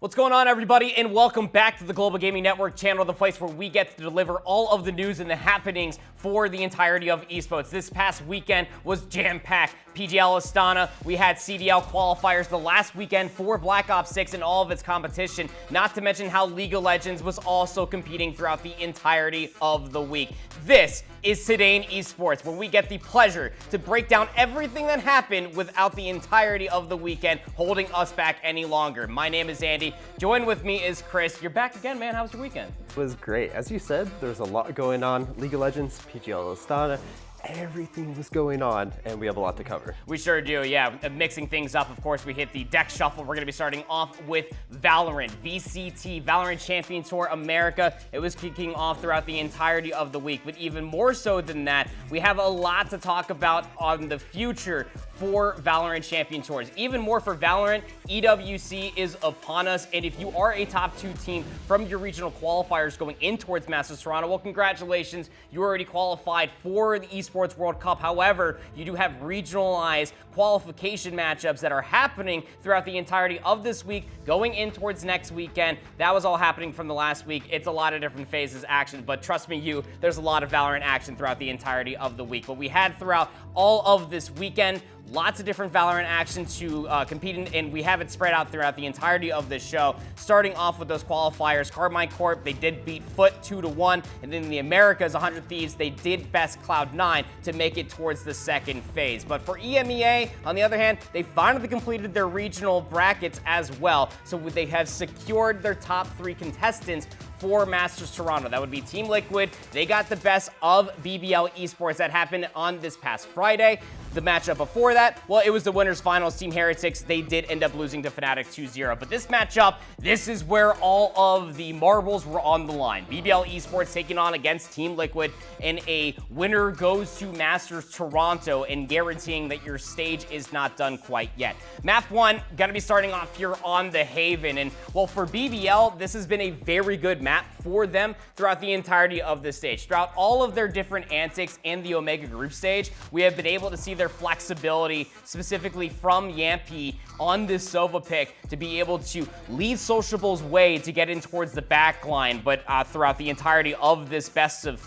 What's going on, everybody, and welcome back to the Global Gaming Network channel, the place where we get to deliver all of the news and the happenings for the entirety of esports. This past weekend was jam-packed. PGL Astana, we had CDL Qualifiers the last weekend for Black Ops 6 and all of its competition, not to mention how League of Legends was also competing throughout the entirety of the week. This is Today in Esports, where we get the pleasure to break down everything that happened without the entirety of the weekend holding us back any longer. My name is Andy. Join with me is Chris. You're back again, man. How was your weekend? It was great. As you said, there's a lot going on. League of Legends, PGL Astana, everything was going on, and we have a lot to cover. We sure do, yeah. Mixing things up, of course, we hit the deck shuffle. We're going to be starting off with Valorant, VCT, Valorant Champions Tour America. It was kicking off throughout the entirety of the week, but even more so than that, we have a lot to talk about on the future for Valorant Champion Tours. Even more for Valorant, EWC is upon us, and if you are a top 2 team from your regional qualifiers going in towards Masters Toronto, well, congratulations, you already qualified for the Esports World Cup. However, you do have regionalized qualification matchups that are happening throughout the entirety of this week, going in towards next weekend. That was all happening from the last week. It's a lot of different phases action, but trust me, there's a lot of Valorant action throughout the entirety of the week. But we had throughout all of this weekend, lots of different Valorant action to compete in, and we have it spread out throughout the entirety of this show. Starting off with those qualifiers, Carbine Corp, they did beat Foot 2-1, and then the Americas, 100 Thieves, they did best Cloud9 to make it towards the second phase. But for EMEA, on the other hand, they finally completed their regional brackets as well, so they have secured their top 3 contestants for Masters Toronto. That would be Team Liquid. They got the best of BBL Esports. That happened on this past Friday. The matchup before that, well, it was the winners finals. Team Heretics, they did end up losing to Fnatic 2-0. But this matchup, this is where all of the marbles were on the line. BBL Esports taking on against Team Liquid, and a winner goes to Masters Toronto and guaranteeing that your stage is not done quite yet. Map 1, gonna be starting off here on the Haven. And well, for BBL, this has been a very good map for them throughout the entirety of this stage. Throughout all of their different antics in the Omega group stage, we have been able to see their flexibility, specifically from Yampy on this Sova pick, to be able to lead Sociable's way to get in towards the back line. But throughout the entirety of this best of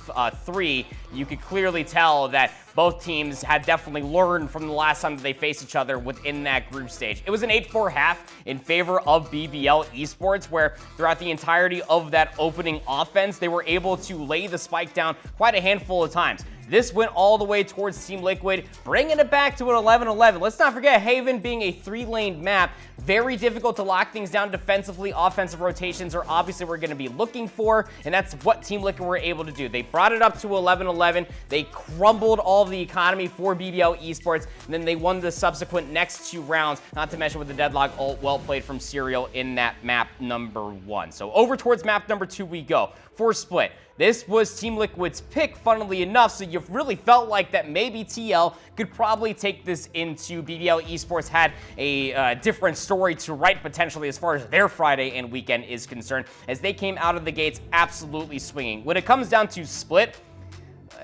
3, you could clearly tell that both teams had definitely learned from the last time that they faced each other within that group stage. It was an 8-4 half in favor of BBL Esports, where throughout the entirety of that opening offense, they were able to lay the spike down quite a handful of times. This went all the way towards Team Liquid, bringing it back to an 11-11. Let's not forget, Haven being a 3-lane map, very difficult to lock things down defensively. Offensive rotations are obviously what we're going to be looking for, and that's what Team Liquid were able to do. They brought it up to 11-11. They crumbled all of the economy for BBL Esports, and then they won the subsequent next 2 rounds, not to mention with the deadlock ult well played from Serial in that map number 1. So over towards map number 2 we go for Split. This was Team Liquid's pick, funnily enough, so you really felt like that maybe TL could probably take this into BBL Esports. Had a different story to write potentially as far as their Friday and weekend is concerned, as they came out of the gates absolutely swinging. When it comes down to Split,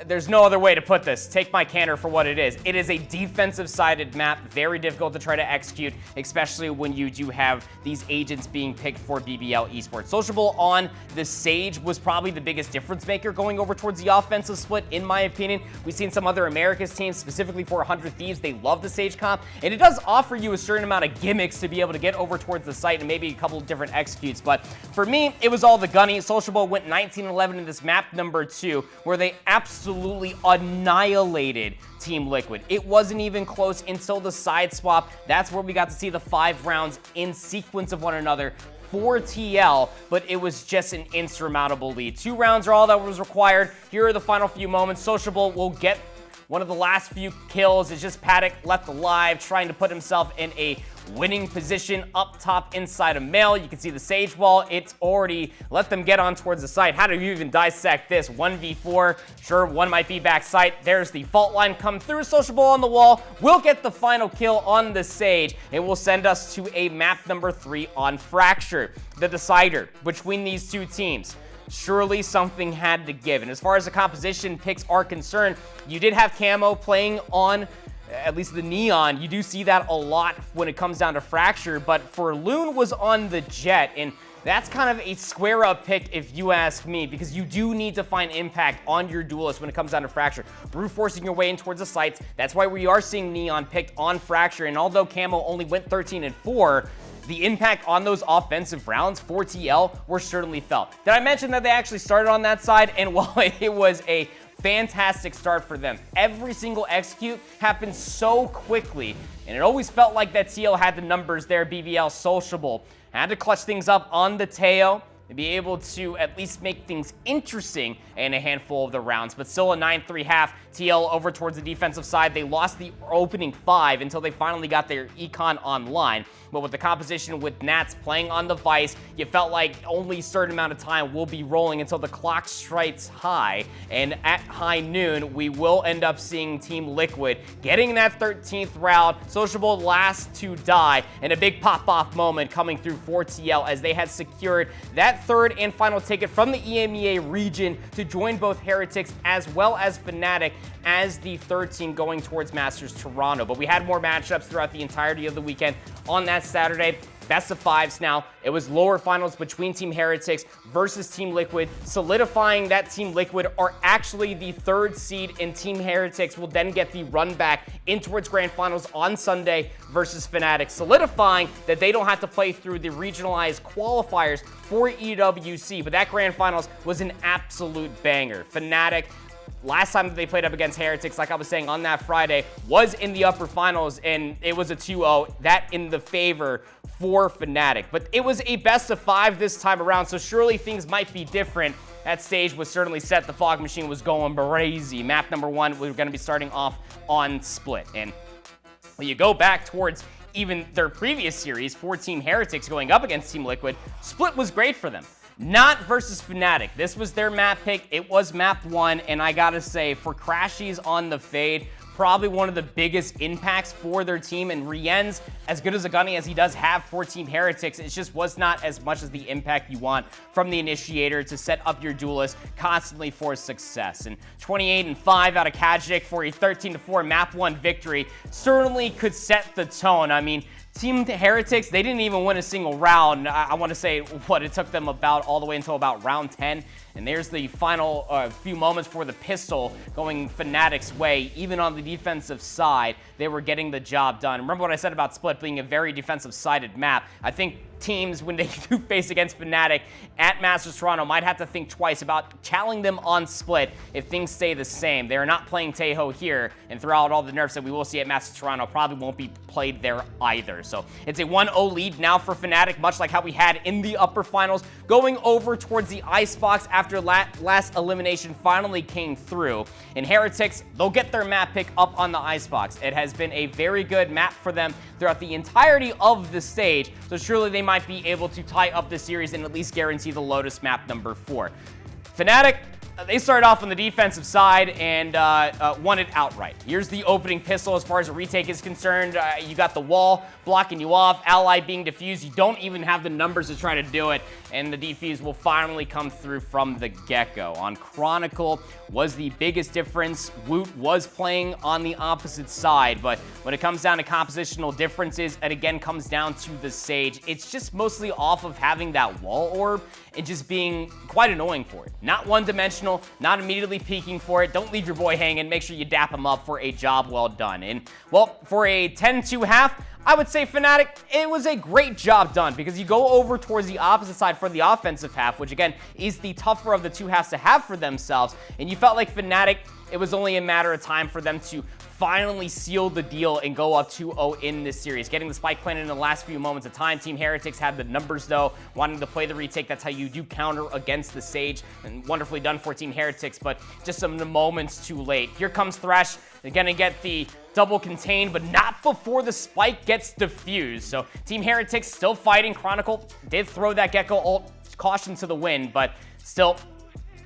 there's no other way to put this. Take my candor for what it is. It is a defensive-sided map, very difficult to try to execute, especially when you do have these agents being picked for BBL Esports. Sociable on the Sage was probably the biggest difference maker going over towards the offensive split, in my opinion. We've seen some other Americas teams, specifically for 100 Thieves, they love the Sage comp, and it does offer you a certain amount of gimmicks to be able to get over towards the site and maybe a couple of different executes. But for me, it was all the gunny. Sociable went 19-11 in this map number 2, where they absolutely annihilated Team Liquid. It wasn't even close until the side swap. That's where we got to see the 5 rounds in sequence of one another for TL, but it was just an insurmountable lead. 2 rounds are all that was required. Here are the final few moments. Sociable will get one of the last few kills. It's just Paddock left alive, trying to put himself in a winning position up top inside of Mail. You can see the Sage wall. It's already let them get on towards the site. How do you even dissect this? 1v4. Sure, one might be back site. There's the fault line come through. Sociable on the wall. We'll get the final kill on the Sage. It will send us to a map number 3 on Fracture, the decider between these 2 teams. Surely something had to give. And as far as the composition picks are concerned, you did have Camo playing on at least the Neon, you do see that a lot when it comes down to Fracture, but for Loon was on the Jet, and that's kind of a square-up pick if you ask me, because you do need to find impact on your duelist when it comes down to Fracture. Brute forcing your way in towards the sites, that's why we are seeing Neon picked on Fracture, and although Camo only went 13-4, the impact on those offensive rounds for TL were certainly felt. Did I mention that they actually started on that side? And while it was a fantastic start for them, every single execute happened so quickly, and it always felt like that TL had the numbers there. BBL sociable had to clutch things up on the Teo to be able to at least make things interesting in a handful of the rounds, but still a 9-3 half. TL over towards the defensive side. They lost the opening 5 until they finally got their econ online, but with the composition with Nats playing on the Vice, you felt like only a certain amount of time will be rolling until the clock strikes high, and at high noon, we will end up seeing Team Liquid getting that 13th round, sociable last to die, and a big pop-off moment coming through for TL as they had secured that third and final ticket from the EMEA region to join both Heretics as well as Fnatic as the third team going towards Masters Toronto. But we had more matchups throughout the entirety of the weekend on that Saturday. Best of 5s now. It was lower finals between Team Heretics versus Team Liquid, solidifying that Team Liquid are actually the third seed, and Team Heretics will then get the run back in towards Grand Finals on Sunday versus Fnatic, solidifying that they don't have to play through the regionalized qualifiers for EWC. But that Grand Finals was an absolute banger. Fnatic, last time that they played up against Heretics, like I was saying on that Friday, was in the upper finals, and it was a 2-0, that in the favor for Fnatic. But it was a best of 5 this time around, so surely things might be different. That stage was certainly set. The Fog Machine was going crazy. Map number 1, we're going to be starting off on Split. And when you go back towards even their previous series for Team Heretics going up against Team Liquid, Split was great for them. Not versus Fnatic. This was their map pick. It was map 1, and I gotta say, for Crashies on the Fade, probably one of the biggest impacts for their team, and Rien's, as good as a gunny as he does have for Team Heretics, it just was not as much as the impact you want from the Initiator to set up your duelist constantly for success. And 28-5 out of Kajik for a 13-4 map 1 victory certainly could set the tone. I mean, Team Heretics, they didn't even win a single round. I want to say what it took them about all the way until about round 10. And there's the final few moments for the pistol going Fnatic's way. Even on the defensive side, they were getting the job done. Remember what I said about Split being a very defensive-sided map. I think teams, when they do face against Fnatic at Masters Toronto, might have to think twice about challenging them on Split if things stay the same. They are not playing Taeho here, and throughout all the nerfs that we will see at Masters Toronto probably won't be played there either. So it's a 1-0 lead now for Fnatic, much like how we had in the upper finals, going over towards the Icebox after last elimination finally came through. And Heretics, they'll get their map pick up on the Icebox. It has been a very good map for them throughout the entirety of the stage, so surely they might be able to tie up the series and at least guarantee the Lotus map number 4. Fnatic, they started off on the defensive side and won it outright. Here's the opening pistol as far as a retake is concerned. You got the wall blocking you off, ally being defused. You don't even have the numbers to try to do it, and the defuse will finally come through from the get-go. On Chronicle was the biggest difference. Woot was playing on the opposite side, but when it comes down to compositional differences, it again comes down to the Sage. It's just mostly off of having that wall orb and just being quite annoying for it. Not one-dimensional, not immediately peeking for it. Don't leave your boy hanging. Make sure you dap him up for a job well done. And, well, for a 10-2 half, I would say Fnatic, it was a great job done because you go over towards the opposite side for the offensive half, which again is the tougher of the two halves to have for themselves. And you felt like Fnatic, it was only a matter of time for them to finally seal the deal and go up 2-0 in this series. Getting the spike planted in the last few moments of time. Team Heretics had the numbers though, wanting to play the retake. That's how you do counter against the Sage, and wonderfully done for Team Heretics, but just some moments too late. Here comes Thresh. They're gonna get the double contained, but not before the spike gets defused. So Team Heretics still fighting. Chronicle did throw that Gecko ult, caution to the wind, but still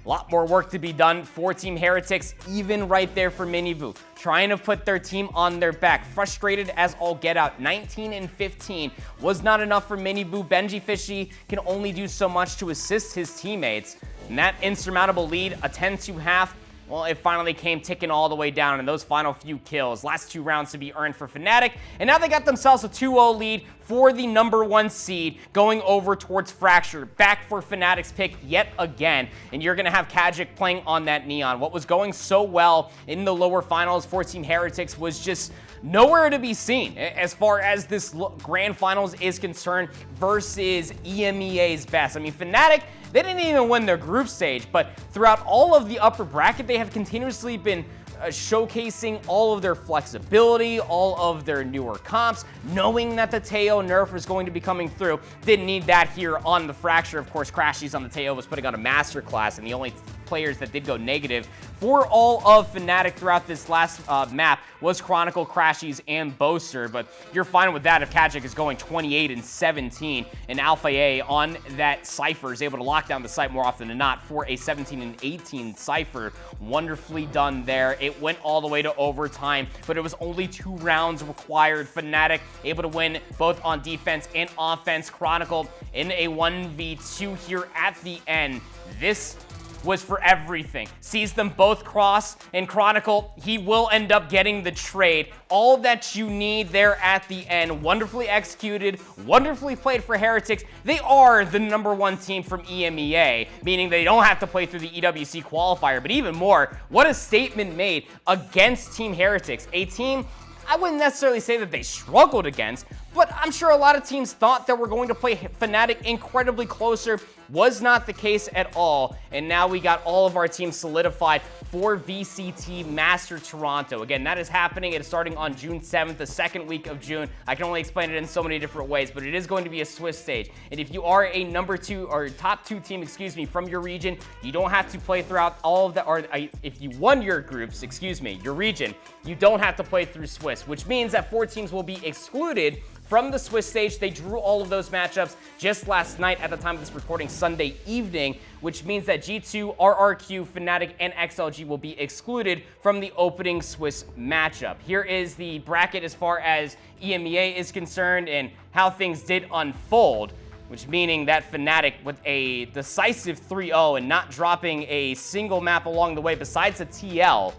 a lot more work to be done for Team Heretics, even right there for Minivu. Trying to put their team on their back. Frustrated as all get out. 19-15 was not enough for Minivu. Benji Fishy can only do so much to assist his teammates. And that insurmountable lead, a 10-2 half, well, it finally came ticking all the way down in those final few kills. Last 2 rounds to be earned for Fnatic, and now they got themselves a 2-0 lead for the #1 seed going over towards Fracture. Back for Fnatic's pick yet again, and you're going to have Kajic playing on that Neon. What was going so well in the lower finals for Team Heretics was just nowhere to be seen as far as this Grand Finals is concerned versus EMEA's best. I mean, Fnatic, they didn't even win their group stage, but throughout all of the upper bracket, they have continuously been showcasing all of their flexibility, all of their newer comps, knowing that the Teo nerf was going to be coming through. Didn't need that here on the Fracture. Of course, Crashies on the Teo was putting on a masterclass, and the only players that did go negative for all of Fnatic throughout this last map was Chronicle, Crashies, and Boaster, but you're fine with that if Kajic is going 28-17, and Alpha A on that Cypher is able to lock down the site more often than not for a 17-18 Cypher. Wonderfully done there. It went all the way to overtime, but it was only 2 rounds required. Fnatic able to win both on defense and offense. Chronicle in a 1v2 here at the end. This was for everything. Sees them both cross, and Chronicle, he will end up getting the trade. All that you need there at the end. Wonderfully executed, wonderfully played for Heretics. They are the #1 team from EMEA, meaning they don't have to play through the EWC qualifier, but even more, what a statement made against Team Heretics, a team I wouldn't necessarily say that they struggled against, but I'm sure a lot of teams thought that we're going to play Fnatic incredibly closer. Was not the case at all, and now we got all of our teams solidified for VCT Master Toronto. Again, that is happening. It is starting on June 7th, the 2nd week of June. I can only explain it in so many different ways, but it is going to be a Swiss stage. And if you are a #2 or top 2 team, from your region, you don't have to play throughout all of the, or if you won your groups, your region, you don't have to play through Swiss, which means that 4 teams will be excluded from the Swiss stage. They drew all of those matchups just last night at the time of this recording, Sunday evening, which means that G2, RRQ, Fnatic, and XLG will be excluded from the opening Swiss matchup. Here is the bracket as far as EMEA is concerned and how things did unfold, which meaning that Fnatic with a decisive 3-0 and not dropping a single map along the way besides a TL,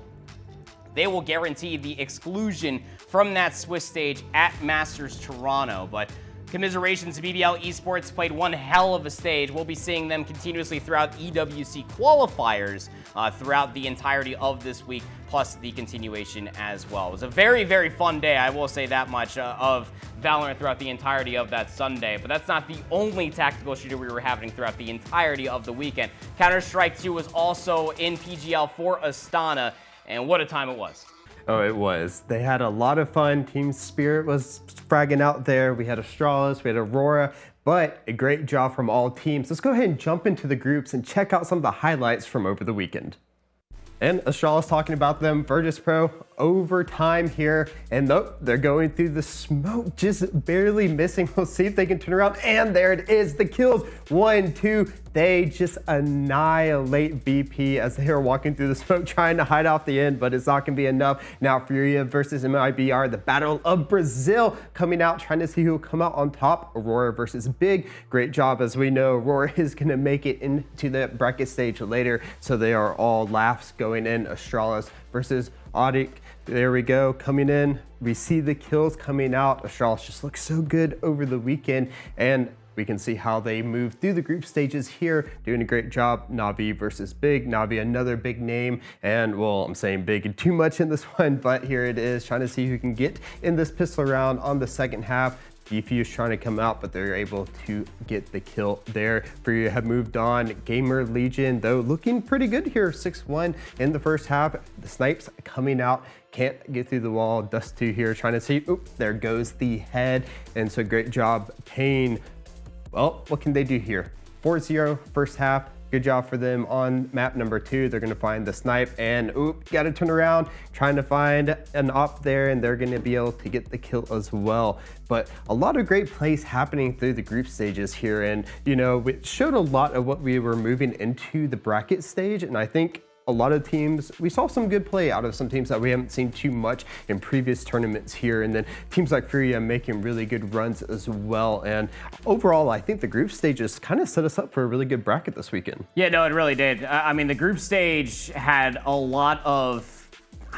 they will guarantee the exclusion from that Swiss stage at Masters Toronto. But commiserations to BBL Esports, played one hell of a stage. We'll be seeing them continuously throughout EWC qualifiers throughout the entirety of this week, plus the continuation as well. It was a very, very fun day, I will say that much, of Valorant throughout the entirety of that Sunday. But that's not the only tactical shooter we were having throughout the entirety of the weekend. Counter-Strike 2 was also in PGL for Astana, and what a time it was. Oh, it was. They had a lot of fun. Team Spirit was fragging out there. We had Astralis, we had Aurora, but a great job from all teams. Let's go ahead and jump into the groups and check out some of the highlights from over the weekend. And Astralis talking about them, Virtus Pro, overtime here, and nope, they're going through the smoke, just barely missing. We'll see if they can turn around, and there it is, the kills, 1, 2, they just annihilate BP as they are walking through the smoke, trying to hide off the end, but it's not gonna be enough. Now Furia versus MIBR, the Battle of Brazil coming out, trying to see who will come out on top. Aurora versus Big, great job. As we know, Aurora is gonna make it into the bracket stage later, so they are all laughs going in. Astralis versus Optic, there we go, coming in. We see the kills coming out. Astralis just looks so good over the weekend, and we can see how they move through the group stages here, doing a great job. Navi versus Big. Navi, another big name, and well, I'm saying big too much in this one, but here it is, trying to see who can get in this pistol round on the second half. Defuse trying to come out, but they're able to get the kill there. Furia have moved on. Gamer Legion, though, looking pretty good here, 6-1 in the first half. The snipes coming out, can't get through the wall. Dust 2 here trying to see, oop, there goes the head. And so great job, Pain. Well, what can they do here? 4-0 first half. Good job for them on map number 2. They're gonna find the snipe and oop, gotta turn around, trying to find an op there, and they're gonna be able to get the kill as well. But a lot of great plays happening through the group stages here, and you know, it showed a lot of what we were moving into the bracket stage, and I think a lot of teams, we saw some good play out of some teams that we haven't seen too much in previous tournaments here. And then teams like Furia making really good runs as well. And overall, I think the group stages kind of set us up for a really good bracket this weekend. Yeah, no, it really did. I mean, the group stage had a lot of,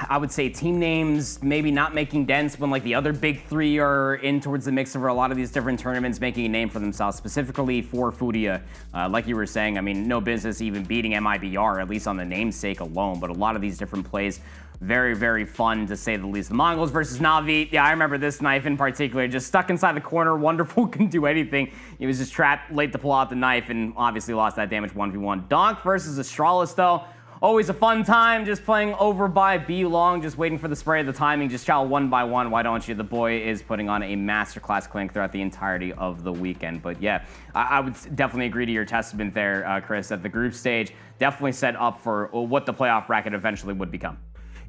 I would say, team names maybe not making dents when like the other big three are in towards the mix for a lot of these different tournaments, making a name for themselves, specifically for Furia. Like you were saying, I mean, no business even beating MIBR, at least on the namesake alone, but a lot of these different plays, very, very fun to say the least. The Mongols versus Na'Vi. Yeah, I remember this knife in particular, just stuck inside the corner. Wonderful, couldn't do anything. He was just trapped late to pull out the knife and obviously lost that damage 1v1. Donk versus Astralis though. Always a fun time, just playing over by B long, just waiting for the spray of the timing, just chow one by one. Why don't you? The boy is putting on a masterclass clink throughout the entirety of the weekend. But yeah, I would definitely agree to your testament there, Chris, that the group stage definitely set up for what the playoff bracket eventually would become.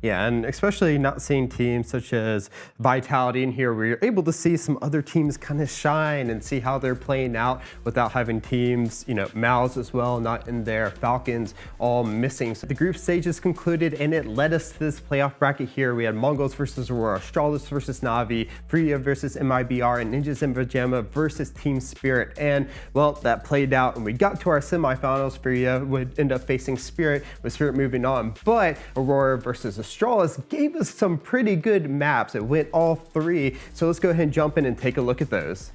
Yeah, and especially not seeing teams such as Vitality in here, where you're able to see some other teams kind of shine and see how they're playing out without having teams, you know, Mals as well, not in there, Falcons all missing. So the group stage is concluded, and it led us to this playoff bracket here. We had Mongols versus Aurora, Astralis versus Na'Vi, Furia versus MIBR, and Ninjas in Pajama versus Team Spirit. And, well, that played out, and we got to our semifinals. Furia would end up facing Spirit, with Spirit moving on. But Aurora versus Astralis gave us some pretty good maps. It went all three. So let's go ahead and jump in and take a look at those.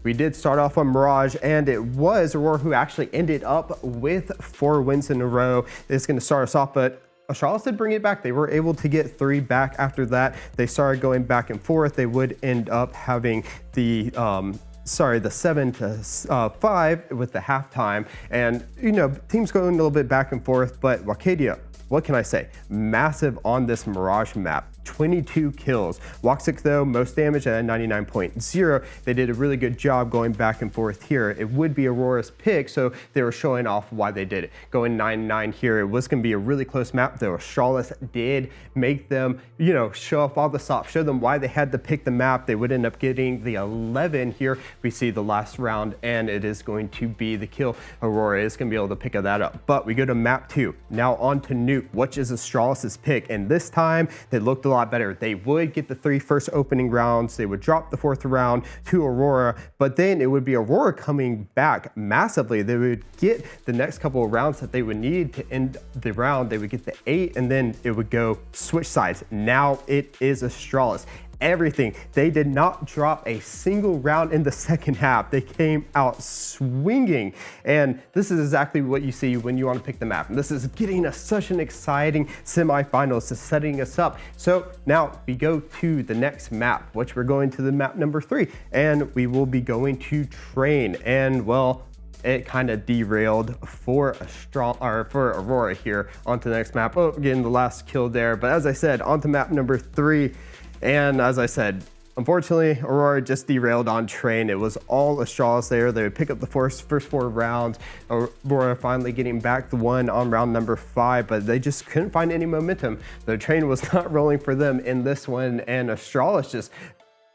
We did start off on Mirage, and it was Aurora who actually ended up with 4 wins in a row. It's going to start us off, but Astralis did bring it back. They were able to get 3 back after that. They started going back and forth. They would end up having the 7-5 with the halftime. And, you know, teams going a little bit back and forth, but Wacadia, what can I say? Massive on this Mirage map. 22 kills. Woxic though, most damage at 99.0. They did a really good job going back and forth here. It would be Aurora's pick, so they were showing off why they did it. Going 9-9 here, it was going to be a really close map though. Astralis did make them, you know, show off all the stops, show them why they had to pick the map. They would end up getting the 11 here. We see the last round, and it is going to be the kill. Aurora is going to be able to pick that up. But we go to map 2. Now on to Nuke, which is Astralis's pick, and this time they looked a lot better. They would get the 3 first opening rounds. They would drop the 4th round to Aurora, but then it would be Aurora coming back massively. They would get the next couple of rounds that they would need to end the round. They would get the 8, and then it would go switch sides. Now it is Astralis. Everything. They did not drop a single round in the second half. They came out swinging, and this is exactly what you see when you want to pick the map. And this is getting us such an exciting semifinals to setting us up. So now we go to the next map, which we're going to the map number 3, and we will be going to Train. And well, it kind of derailed for Aurora here onto the next map. Oh, getting the last kill there. But as I said, onto map number 3. And as I said, unfortunately, Aurora just derailed on Train. It was all Astralis there. They would pick up the first 4 rounds. Aurora finally getting back the 1 on round number 5, but they just couldn't find any momentum. The Train was not rolling for them in this one, and Astralis just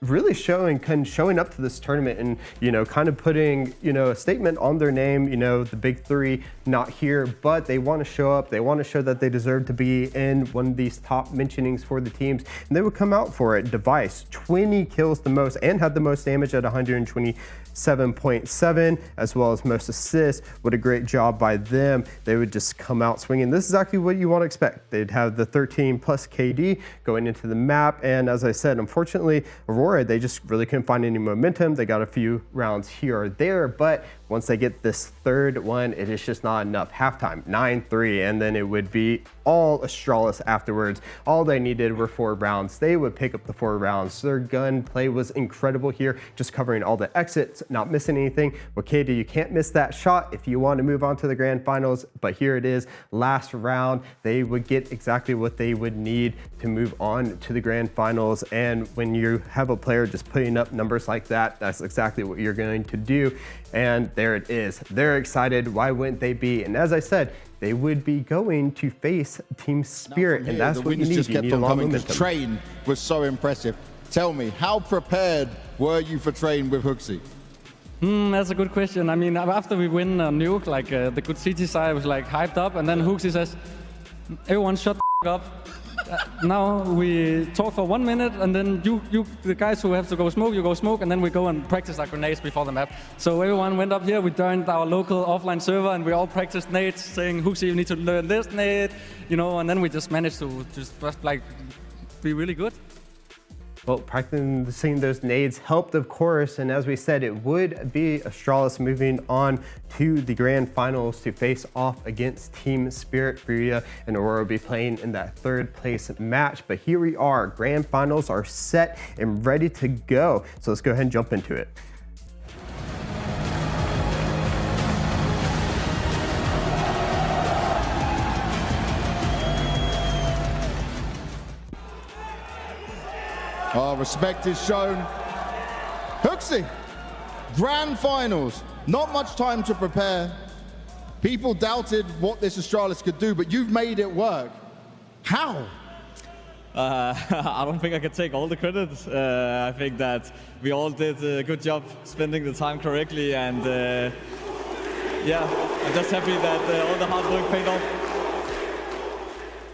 really showing up to this tournament and, you know, kind of putting, you know, a statement on their name. You know, the big 3 not here, but they want to show up. They want to show that they deserve to be in one of these top mentionings for the teams, and they would come out for it. Device, 20 kills the most and had the most damage at 127.7, as well as most assists. What a great job by them. They would just come out swinging. This is actually what you want to expect. They'd have the 13 plus KD going into the map, and as I said, unfortunately, Aurora, they just really couldn't find any momentum. They got a few rounds here or there, but once they get this 3rd one, it is just not enough. Halftime, 9-3, and then it would be all Astralis afterwards. All they needed were 4 rounds. They would pick up the 4 rounds. Their gun play was incredible here, just covering all the exits, not missing anything. Wacadia, you can't miss that shot if you want to move on to the Grand Finals, but here it is, last round. They would get exactly what they would need to move on to the Grand Finals, and when you have a player just putting up numbers like that, that's exactly what you're going to do. And there it is. They're excited. Why wouldn't they be? And as I said, they would be going to face Team Spirit, and that's what you need. You need a lot of momentum. Train was so impressive. Tell me, how prepared were you for Train with Hooksy? That's a good question. I mean, after we win Nuke, like the good CT side was like hyped up, and then Hooksy says, everyone shut the up. Now we talk for 1 minute, and then the guys who have to go smoke, you go smoke, and then we go and practice our grenades before the map. So everyone went up here, we joined our local offline server, and we all practiced nades, saying, Hooksy, you need to learn this nade, you know, and then we just managed to just like be really good. Well, practicing those nades helped, of course, and as we said, it would be Astralis moving on to the Grand Finals to face off against Team Spirit. Furia and Aurora will be playing in that third place match, but here we are. Grand Finals are set and ready to go, so let's go ahead and jump into it. Our respect is shown. Hooksy, Grand Finals, not much time to prepare. People doubted what this Astralis could do, but you've made it work. How? I don't think I can take all the credit. I think that we all did a good job spending the time correctly, and yeah, I'm just happy that all the hard work paid off.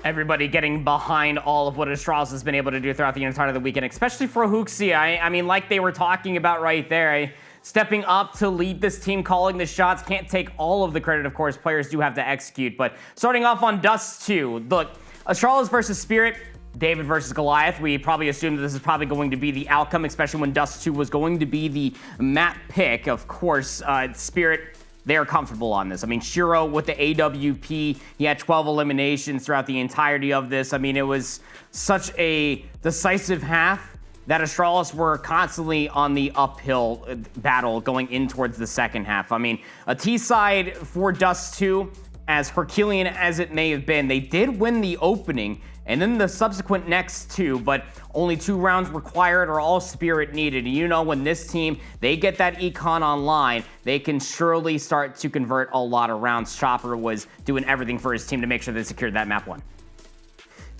Everybody getting behind all of what Astralis has been able to do throughout the entire of the weekend, especially for Hooksy. I mean, like they were talking about right there, stepping up to lead this team, calling the shots. Can't take all of the credit, of course. Players do have to execute. But starting off on Dust 2, look, Astralis versus Spirit, David versus Goliath. We probably assumed that this is probably going to be the outcome, especially when Dust 2 was going to be the map pick. Of course, Spirit, they are comfortable on this. I mean, Shiro with the AWP, he had 12 eliminations throughout the entirety of this. I mean, it was such a decisive half that Astralis were constantly on the uphill battle going in towards the second half. I mean, a T side for Dust 2, as Herculean as it may have been, they did win the opening and then the subsequent next two, but only 2 rounds required or all Spirit needed. And you know, when this team, they get that econ online, they can surely start to convert a lot of rounds. Chopper was doing everything for his team to make sure they secured that map 1.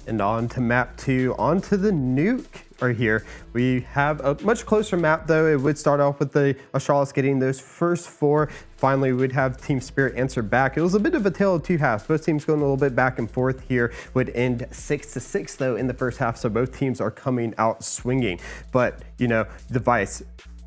And on to map 2, on to the nuke right here. We have a much closer map though. It would start off with the Astralis getting those first 4. Finally, we'd have Team Spirit answer back. It was a bit of a tale of 2 halves. Both teams going a little bit back and forth here. Would end 6-6 though in the first half. So both teams are coming out swinging. But you know, the Vice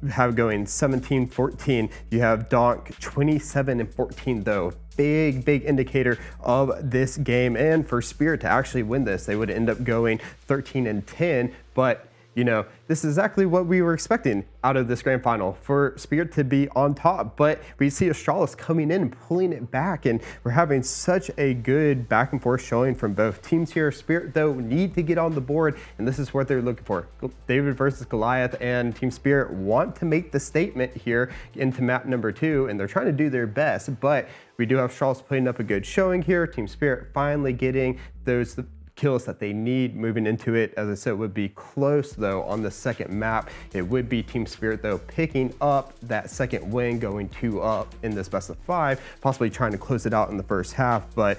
have going 17-14. You have Donk 27-14 though. Big indicator of this game, and for Spirit to actually win this, they would end up going 13-10. But you know, this is exactly what we were expecting out of this grand final, for Spirit to be on top. But we see Astralis coming in and pulling it back, and we're having such a good back and forth showing from both teams here. Spirit, though, need to get on the board, and this is what they're looking for. David versus Goliath, and Team Spirit want to make the statement here into map number 2, and they're trying to do their best. But we do have Astralis putting up a good showing here. Team Spirit finally getting those kills that they need moving into it. As I said, it would be close though on the second map. It would be Team Spirit though picking up that second win, going 2 up in this best of 5, possibly trying to close it out in the first half. But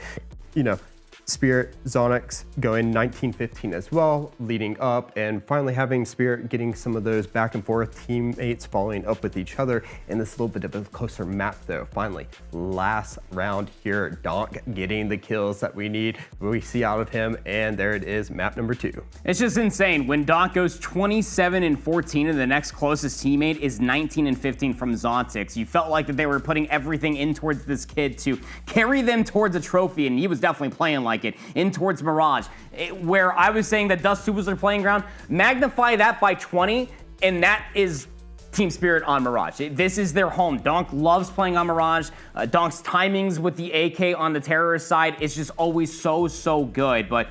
you know, Spirit, Zonix going 19-15 as well, leading up, and finally having Spirit getting some of those back and forth teammates following up with each other in this little bit of a closer map though. Finally, last round here, Donk getting the kills that we need, we see out of him, and there it is, map number 2. It's just insane. When Donk goes 27-14 and the next closest teammate is 19-15 from Zontix, you felt like that they were putting everything in towards this kid to carry them towards a trophy, and he was definitely playing like it, in towards Mirage. Where I was saying that Dust 2 was their playing ground, magnify that by 20, and that is Team Spirit on Mirage. This is their home. Donk loves playing on Mirage. Donk's timings with the AK on the terrorist side is just always so good. But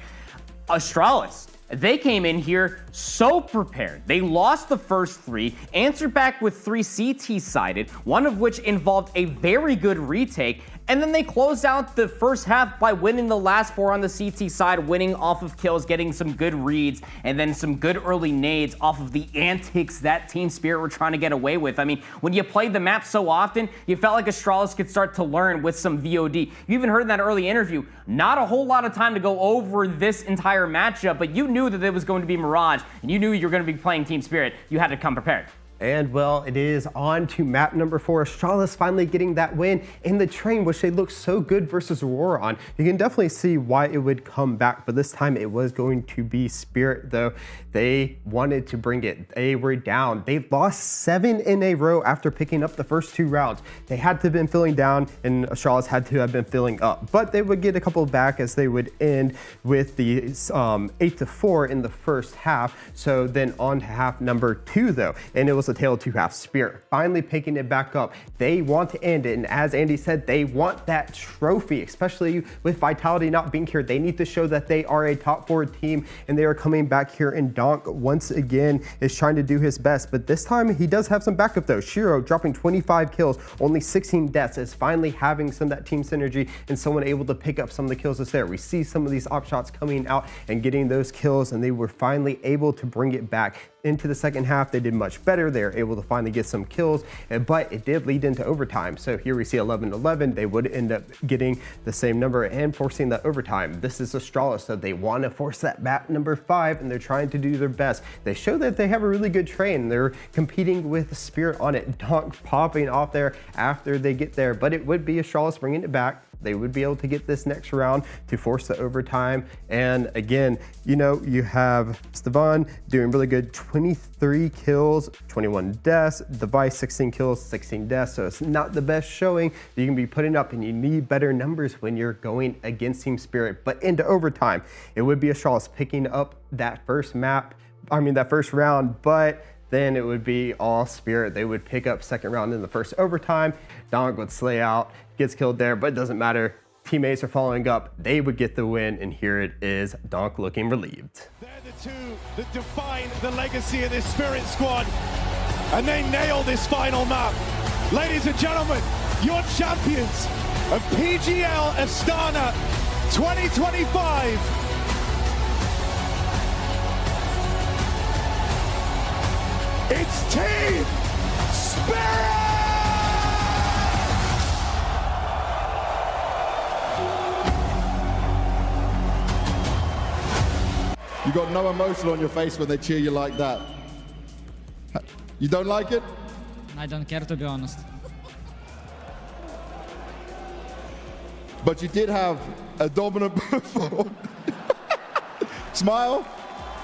Astralis, they came in here so prepared. They lost the first 3, answered back with 3 CT-sided, one of which involved a very good retake, and then they closed out the first half by winning the last 4 on the CT side, winning off of kills, getting some good reads, and then some good early nades off of the antics that Team Spirit were trying to get away with. I mean, when you played the map so often, you felt like Astralis could start to learn with some VOD. You even heard in that early interview, not a whole lot of time to go over this entire matchup, but you knew that it was going to be Mirage, and you knew you were going to be playing Team Spirit. You had to come prepared. And well, it is on to map number 4. Astralis finally getting that win in the train, which they looked so good versus Aurora on. You can definitely see why it would come back, but this time it was going to be Spirit though. They wanted to bring it. They were down. They lost 7 in a row after picking up the first 2 rounds. They had to have been filling down and Astralis had to have been filling up, but they would get a couple back as they would end with the 8-4 in the first half. So then on to half number 2 though, and it was a tale of 2 halves. Spirit finally picking it back up. They want to end it, and as Andy said, they want that trophy, especially with Vitality not being here. They need to show that they are a top 4 team, and they are coming back here, and Donk once again is trying to do his best, but this time he does have some backup though. Shiro dropping 25 kills, only 16 deaths, is finally having some of that team synergy and someone able to pick up some of the kills that's there. We see some of these op shots coming out and getting those kills, and they were finally able to bring it back. Into the second half, they did much better. They were able to finally get some kills, but it did lead into overtime. So here we see 11-11. They would end up getting the same number and forcing that overtime. This is Astralis, so they want to force that map number 5, and they're trying to do their best. They show that they have a really good train. They're competing with Spirit on it. Donk popping off there after they get there, but it would be Astralis bringing it back. They would be able to get this next round to force the overtime. And again, you know, you have Stevan doing really good, 23 kills, 21 deaths, Device 16 kills, 16 deaths. So it's not the best showing that you can be putting up, and you need better numbers when you're going against Team Spirit. But into overtime, it would be Astralis picking up that first round, but then it would be all Spirit. They would pick up second round in the first overtime. Donk would slay out, gets killed there, but it doesn't matter. Teammates are following up. They would get the win, and here it is, Donk looking relieved. They're the two that define the legacy of this Spirit squad, and they nail this final map. Ladies and gentlemen, your champions of PGL Astana 2025. It's Team Spirit! You got no emotion on your face when they cheer you like that. You don't like it? I don't care, to be honest. But you did have a dominant performance. Smile?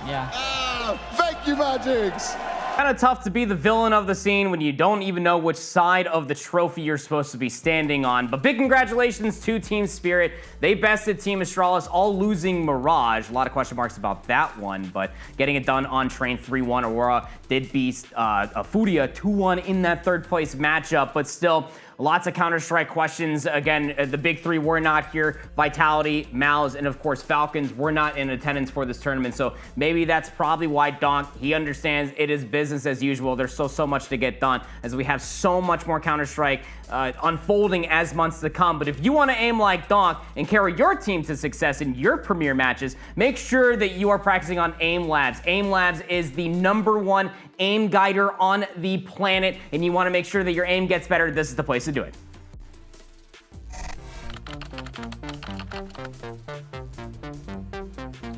Yeah. Ah, thank you, Magics! Kind of tough to be the villain of the scene when you don't even know which side of the trophy you're supposed to be standing on. But big congratulations to Team Spirit. They bested Team Astralis, all losing Mirage. A lot of question marks about that one, but getting it done on Train 3-1. Aurora did beat Furia 2-1 in that third place matchup, but still, lots of Counter-Strike questions. Again, the big 3 were not here. Vitality, Mouse, and of course Falcons were not in attendance for this tournament. So maybe that's probably why Donk, he understands it is business as usual. There's so much to get done as we have so much more Counter-Strike unfolding as months to come. But if you want to aim like Donk and carry your team to success in your premier matches, make sure that you are practicing on Aim Labs. Aim Labs is the #1 aim guider on the planet, and you want to make sure that your aim gets better. This is the place to do it.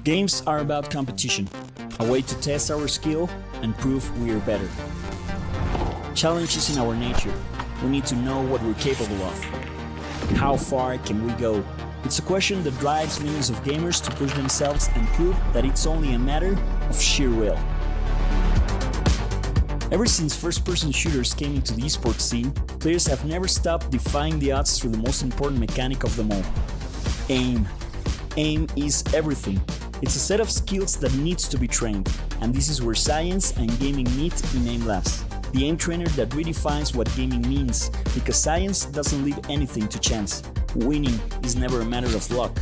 Games are about competition, a way to test our skill and prove we are better. Challenge is in our nature. We need to know what we're capable of. How far can we go? It's a question that drives millions of gamers to push themselves and prove that it's only a matter of sheer will. Ever since first-person shooters came into the esports scene, players have never stopped defying the odds through the most important mechanic of them all: aim. Aim is everything. It's a set of skills that needs to be trained, and this is where science and gaming meet in Aim Labs, the aim trainer that redefines what gaming means, because science doesn't leave anything to chance. Winning is never a matter of luck.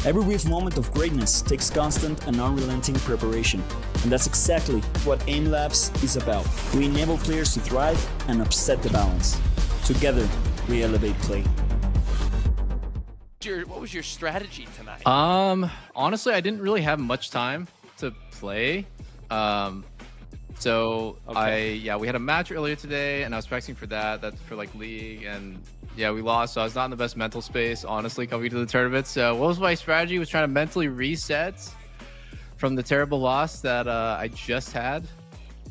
Every brief moment of greatness takes constant and unrelenting preparation, and that's exactly what Aim Labs is about. We enable players to thrive and upset the balance. Together, we elevate play. What was your strategy tonight? Honestly, I didn't really have much time to play. We had a match earlier today, and I was practicing for that. That's for like league, and yeah, we lost. So I was not in the best mental space, honestly, coming to the tournament. So what was my strategy? Was trying to mentally reset from the terrible loss that I just had,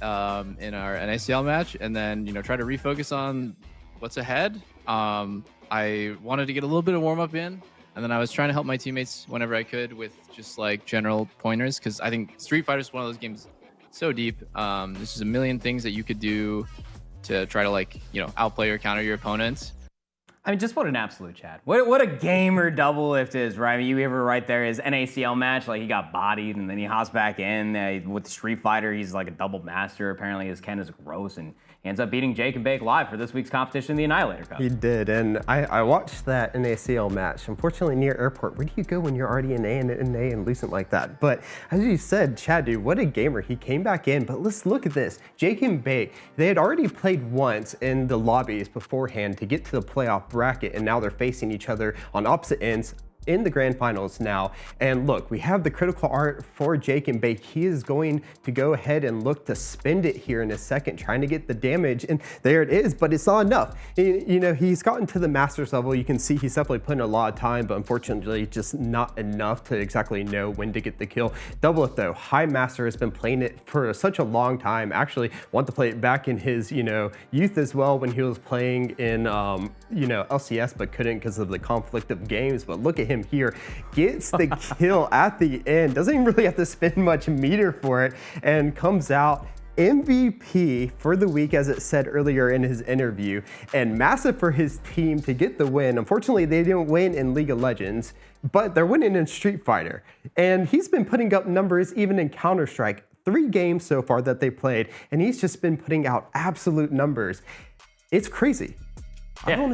in our NACL match, and then try to refocus on what's ahead. I wanted to get a little bit of warm up in, and then I was trying to help my teammates whenever I could with just like general pointers, because I think Street Fighter is one of those games so deep. There's just a million things that you could do to try to outplay or counter your opponents. I mean, just what an absolute chat. What a gamer Doublelift is, right? I mean, you ever right there his NACL match, like he got bodied and then he hops back in with Street Fighter. He's like a double master. Apparently his Ken is gross, and he ends up beating Jake and Bake live for this week's competition in the Annihilator Cup. He did, and I watched that NACL match. Unfortunately, near airport, where do you go when you're already in A and losing like that? But as you said, Chad, dude, what a gamer. He came back in, but let's look at this. Jake and Bake, they had already played once in the lobbies beforehand to get to the playoff bracket, and now they're facing each other on opposite ends in the Grand Finals now. And look, we have the critical art for Jake and Bake. He is going to go ahead and look to spend it here in a second, trying to get the damage, and there it is, but it's not enough. He's gotten to the Masters level. You can see he's definitely putting a lot of time, but unfortunately just not enough to exactly know when to get the kill. Doublelift though, High Master has been playing it for such a long time. Actually want to play it back in his youth as well, when he was playing in LCS, but couldn't because of the conflict of games. But look at him here, gets the kill at the end, doesn't even really have to spend much meter for it, and comes out MVP for the week, as it said earlier in his interview, and massive for his team to get the win. Unfortunately, they didn't win in League of Legends, but they're winning in Street Fighter, and he's been putting up numbers even in Counter-Strike. 3 games so far that they played, and he's just been putting out absolute numbers. It's crazy. Yeah. I don't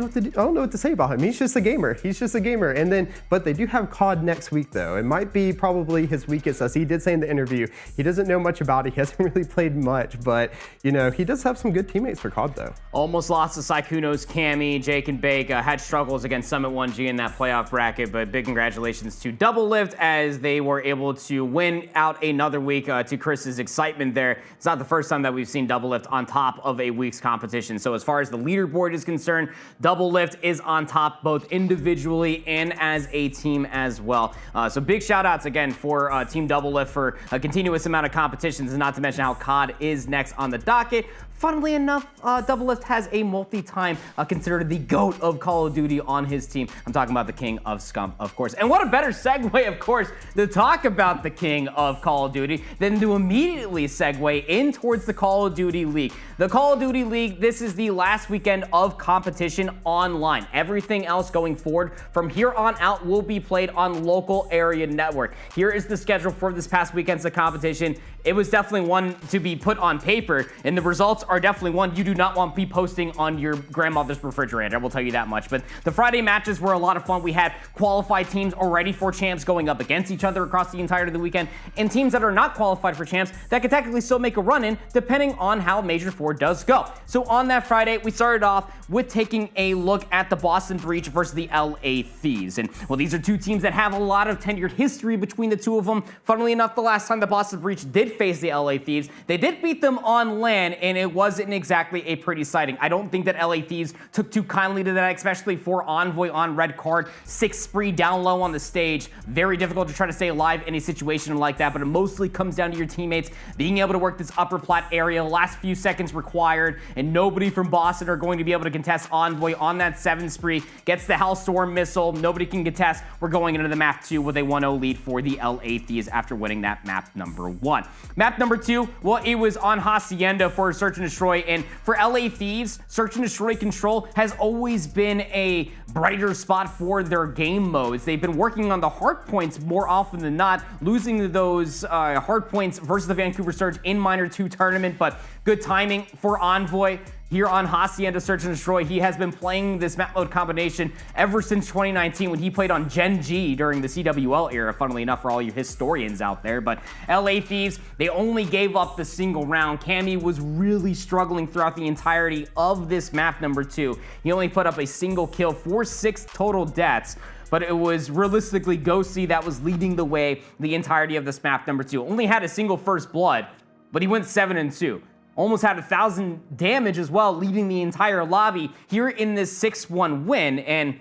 know what to say about him. He's just a gamer. He's just a gamer. And then, but they do have COD next week though. It might be probably his weakest, as he did say in the interview. He doesn't know much about it. He hasn't really played much, but he does have some good teammates for COD though. Almost lost to Saikuno's Cammy. Jake and Bake had struggles against Summit 1G in that playoff bracket, but big congratulations to Doublelift as they were able to win out another week. To Chris's excitement there, it's not the first time that we've seen Doublelift on top of a week's competition. So as far as the leaderboard is concerned, Doublelift is on top both individually and as a team as well. So big shout outs again for Team Doublelift for a continuous amount of competitions, and not to mention how COD is next on the docket. Funnily enough, Doublelift has a multi-time considered the GOAT of Call of Duty on his team. I'm talking about the King of Scum, of course. And what a better segue, of course, to talk about the King of Call of Duty than to immediately segue in towards the Call of Duty League. The Call of Duty League, this is the last weekend of competition online. Everything else going forward from here on out will be played on local area network. Here is the schedule for this past weekend's competition. It was definitely one to be put on paper, and the results are definitely one you do not want to be posting on your grandmother's refrigerator, I will tell you that much. But the Friday matches were a lot of fun. We had qualified teams already for champs going up against each other across the entirety of the weekend, and teams that are not qualified for champs that could technically still make a run-in depending on how Major 4 does go. So on that Friday, we started off with taking a look at the Boston Breach versus the LA Thieves. And well, these are two teams that have a lot of tenured history between the two of them. Funnily enough, the last time the Boston Breach did face the LA Thieves, they did beat them on LAN, and it wasn't exactly a pretty sighting. I don't think that LA Thieves took too kindly to that, especially for Envoy on red card, 6 spree down low on the stage. Very difficult to try to stay alive in a situation like that, but it mostly comes down to your teammates being able to work this upper plat area, last few seconds required, and nobody from Boston are going to be able to contest Envoy on that 7 spree. Gets the Hellstorm missile, nobody can contest. We're going into the map 2 with a 1-0 lead for the LA Thieves after winning that map number 1. Map number 2, well, it was on Hacienda for Search and Destroy, and for LA Thieves, Search and Destroy Control has always been a brighter spot for their game modes. They've been working on the hard points more often than not, losing those hard points versus the Vancouver Surge in Minor 2 tournament, but good timing for Envoy. Here on Hacienda Search and Destroy, he has been playing this map mode combination ever since 2019 when he played on Gen G during the CWL era, funnily enough for all you historians out there. But LA Thieves, they only gave up the single round. Cammy was really struggling throughout the entirety of this map number 2. He only put up a single kill for 6 total deaths, but it was realistically Ghosty that was leading the way the entirety of this map number 2. Only had a single first blood, but he went 7-2. Almost had 1,000 damage as well, leading the entire lobby here in this 6-1 win. And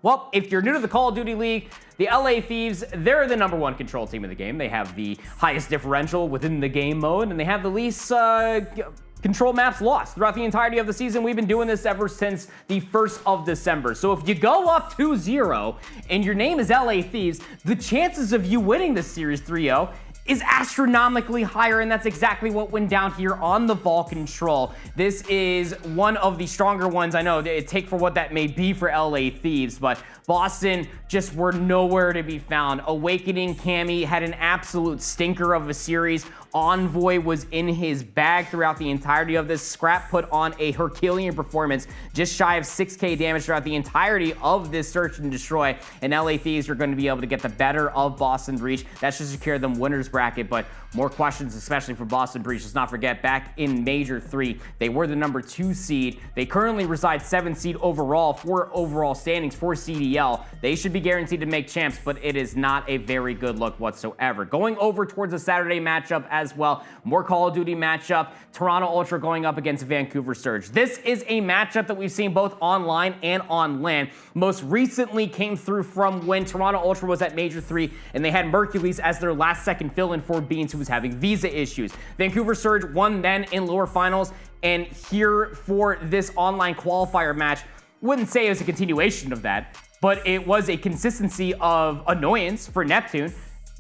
Well, if you're new to the Call of Duty League, the LA Thieves, they're the #1 control team of the game. They have the highest differential within the game mode, and they have the least control maps lost throughout the entirety of the season. We've been doing this ever since the 1st of December. So if you go up 2-0 and your name is LA Thieves, the chances of you winning this series 3-0 is astronomically higher, and that's exactly what went down here on the Vol Control. This is one of the stronger ones. I know, take for what that may be for LA Thieves, but Boston just were nowhere to be found. Awakening Cammy had an absolute stinker of a series. Envoy was in his bag throughout the entirety of this. Scrap put on a Herculean performance, just shy of 6k damage throughout the entirety of this search and destroy, and LA Thieves are going to be able to get the better of Boston Breach. That should secure them winners bracket, but more questions, especially for Boston Breach. Let's not forget, back in Major 3, they were the #2 seed. They currently reside 7th seed overall for overall standings for CDL. They should be guaranteed to make champs, but it is not a very good look whatsoever. Going over towards the Saturday matchup as well, more Call of Duty matchup, Toronto Ultra going up against Vancouver Surge. This is a matchup that we've seen both online and on LAN. Most recently came through from when Toronto Ultra was at Major 3 and they had Mercules as their last second fill-in for Beans, who was having visa issues. Vancouver Surge won then in lower finals, and here for this online qualifier match, wouldn't say it was a continuation of that, but it was a consistency of annoyance for Neptune.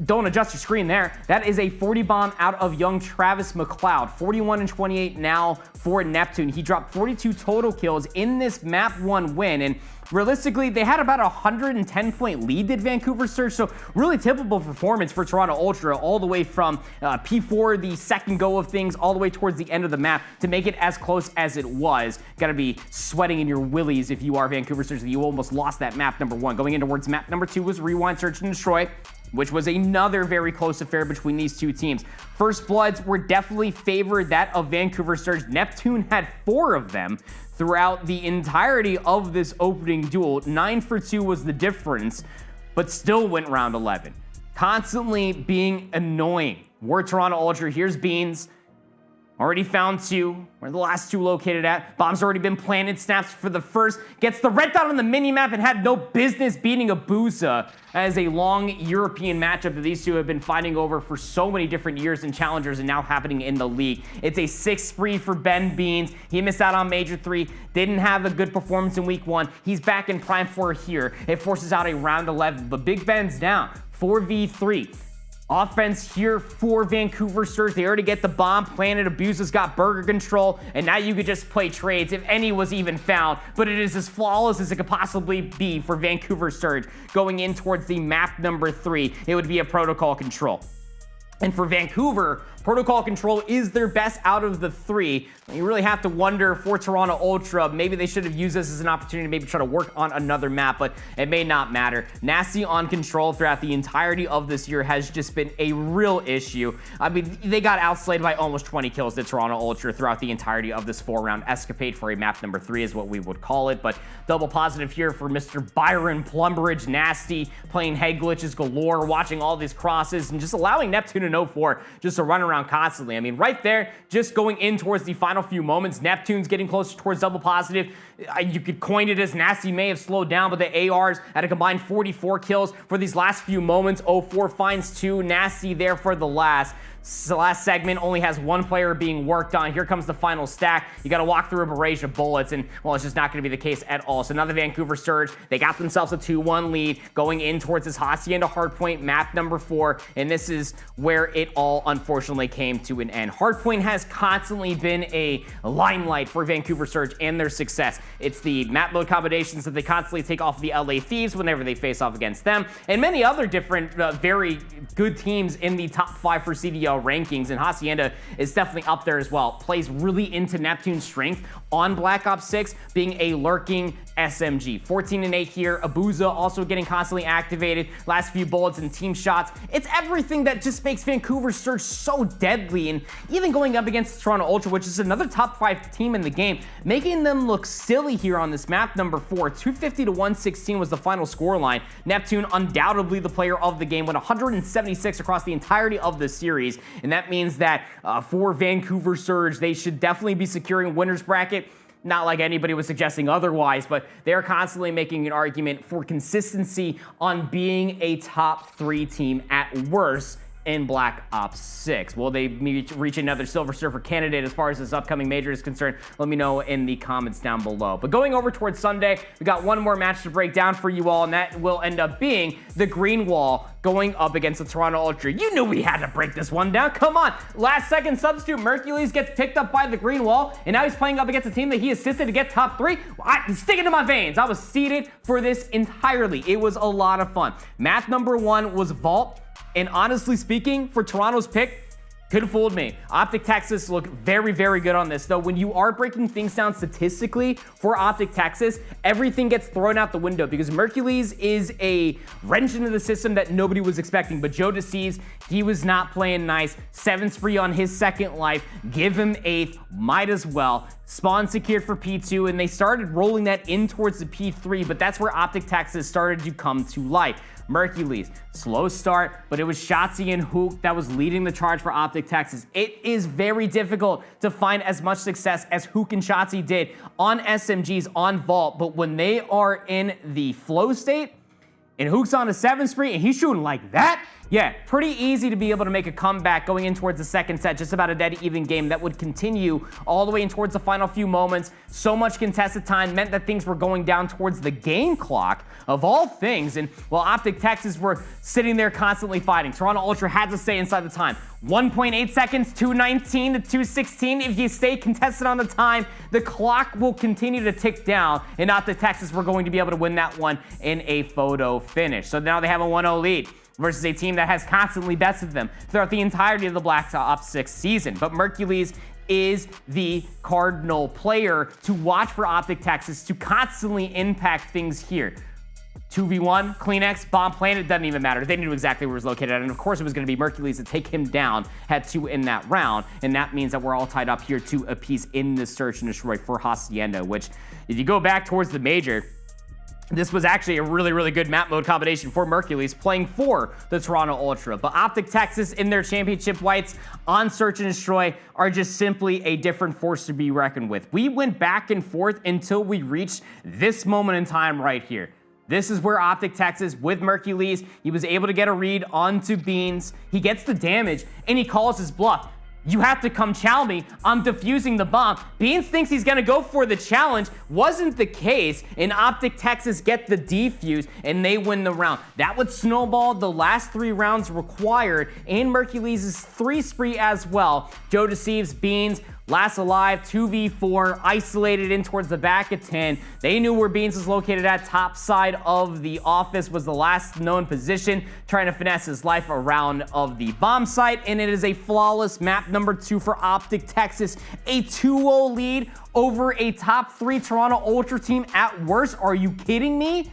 Don't adjust your screen there. That is a 40 bomb out of young Travis McLeod. 41 and 28 now for Neptune. He dropped 42 total kills in this map 1 win, and realistically, they had about a 110-point lead, did Vancouver Surge, so really typical performance for Toronto Ultra all the way from P4, the second go of things, all the way towards the end of the map to make it as close as it was. Gotta be sweating in your willies if you are Vancouver Surge that you almost lost that map #1. Going into towards map #2 was Rewind, Search, and Destroy, which was another very close affair between these two teams. First Bloods were definitely favored that of Vancouver Surge. Neptune had 4 of them throughout the entirety of this opening duel. 9-for-2 was the difference, but still went round 11. Constantly being annoying. We're Toronto Ultra. Here's Beans. Already found 2. Where the last 2 located at. Bomb's already been planted. Snaps for the first. Gets the red dot on the minimap and had no business beating Abusa. As a long European matchup that these two have been fighting over for so many different years and challengers, and now happening in the league. It's a 6 spree for Ben Beans. He missed out on Major 3. Didn't have a good performance in week 1. He's back in Prime 4 here. It forces out a round 11, but Big Ben's down. 4v3. Offense here for Vancouver Surge. They already get the bomb planted. Abusa's got burger control, and now you could just play trades if any was even found, but it is as flawless as it could possibly be for Vancouver Surge. Going in towards the map #3, it would be a protocol control. And for Vancouver, protocol control is their best out of the 3. You really have to wonder for Toronto Ultra, maybe they should have used this as an opportunity to maybe try to work on another map, but it may not matter. Nasty on control throughout the entirety of this year has just been a real issue. I mean, they got outslayed by almost 20 kills to Toronto Ultra throughout the entirety of this 4-round escapade for a map #3 is what we would call it, but double positive here for Mr. Byron Plumberidge. Nasty, playing head glitches galore, watching all these crosses, and just allowing Neptune and 0-4 just to run around constantly. I mean, right there, just going in towards the final few moments, Neptune's getting closer towards double positive. You could coin it as Nasty may have slowed down, but the ARs had a combined 44 kills for these last few moments. 0-4 finds 2. Nasty there for the last. So last segment only has 1 player being worked on. Here comes the final stack. You got to walk through a barrage of bullets, and, well, it's just not going to be the case at all. So another Vancouver Surge. They got themselves a 2-1 lead going in towards this Hacienda Hardpoint map #4, and this is where it all unfortunately came to an end. Hardpoint has constantly been a limelight for Vancouver Surge and their success. It's the map mode combinations that they constantly take off the LA Thieves whenever they face off against them, and many other different very good teams in the top 5 for CDL rankings, and Hacienda is definitely up there as well. Plays really into Neptune's strength on Black Ops 6, being a lurking SMG. 14 and 8 here. Abusa also getting constantly activated. Last few bullets and team shots. It's everything that just makes Vancouver Surge so deadly, and even going up against Toronto Ultra, which is another top 5 team in the game, making them look silly here on this map #4. 250 to 116 was the final scoreline. Neptune, undoubtedly the player of the game, went 176 across the entirety of the series, and that means that for Vancouver Surge, they should definitely be securing winners bracket. Not like anybody was suggesting otherwise, but they're constantly making an argument for consistency on being a top 3 team at worst in Black Ops 6. Will they reach another Silver Surfer candidate as far as this upcoming major is concerned? Let me know in the comments down below. But going over towards Sunday, we got one more match to break down for you all, and that will end up being the Green Wall going up against the Toronto Ultra. You knew we had to break this one down. Come on. Last second substitute Mercules gets picked up by the Green Wall, and now he's playing up against a team that he assisted to get top 3. It's sticking to my veins. I was seated for this entirely. It was a lot of fun. Map number 1 was Vault. And honestly speaking, for Toronto's pick, could have fooled me. Optic Texas looked very, very good on this, though. When you are breaking things down statistically for Optic Texas, everything gets thrown out the window because Mercules is a wrench into the system that nobody was expecting. But Joe Deceives, he was not playing nice. 7 spree on his second life. Give him 8th. Might as well. Spawn secured for P2, and they started rolling that in towards the P3, but that's where Optic Texas started to come to life. Mercules, slow start, but it was Shotzi and Hook that was leading the charge for Optic Texas. It is very difficult to find as much success as Hook and Shotzi did on SMGs, on Vault, but when they are in the flow state, and Hook's on a 7 spree, and he's shooting like that, yeah, pretty easy to be able to make a comeback going in towards the second set. Just about a dead even game that would continue all the way in towards the final few moments. So much contested time meant that things were going down towards the game clock of all things. And while Optic Texas were sitting there constantly fighting, Toronto Ultra had to stay inside the time. 1.8 seconds, 2:19 to 2:16. If you stay contested on the time, the clock will continue to tick down, and Optic Texas were going to be able to win that one in a photo finish. So now they have a 1-0 lead versus a team that has constantly bested them throughout the entirety of the Black Ops 6 season. But Mercules is the cardinal player to watch for Optic Texas to constantly impact things here. 2v1, Kleenex, bomb planet, doesn't even matter. They knew exactly where it was located at, and of course it was going to be Mercules to take him down, had 2 in that round, and that means that we're all tied up here 2 apiece in the search and destroy for Hacienda, which, if you go back towards the major, this was actually a really, really good map mode combination for Mercules playing for the Toronto Ultra. But Optic Texas in their championship whites on Search and Destroy are just simply a different force to be reckoned with. We went back and forth until we reached this moment in time right here. This is where Optic Texas with Mercules, he was able to get a read onto Beans. He gets the damage and he calls his bluff. You have to come chow me. I'm defusing the bomb. Beans thinks he's going to go for the challenge. Wasn't the case. And Optic Texas get the defuse, and they win the round. That would snowball the last 3 rounds required, and Mercules' 3 spree as well. Joe Deceives, Beans, last alive, 2v4, isolated in towards the back of 10. They knew where Beans was located at. Top side of the office was the last known position, trying to finesse his life around of the bomb site, and it is a flawless map number 2 for Optic Texas. A 2-0 lead over a top 3 Toronto Ultra team at worst. Are you kidding me?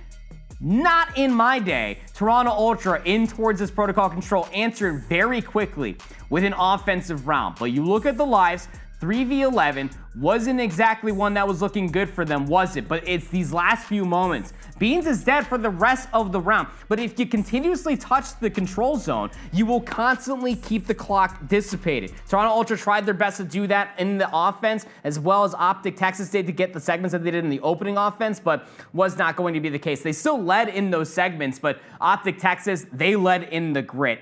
Not in my day. Toronto Ultra in towards this protocol control answered very quickly with an offensive round. But you look at the lives, 3v11 wasn't exactly one that was looking good for them, was it? But it's these last few moments. Beans is dead for the rest of the round. But if you continuously touch the control zone, you will constantly keep the clock dissipated. Toronto Ultra tried their best to do that in the offense, as well as Optic Texas did to get the segments that they did in the opening offense, but was not going to be the case. They still led in those segments, but Optic Texas, they led in the grit.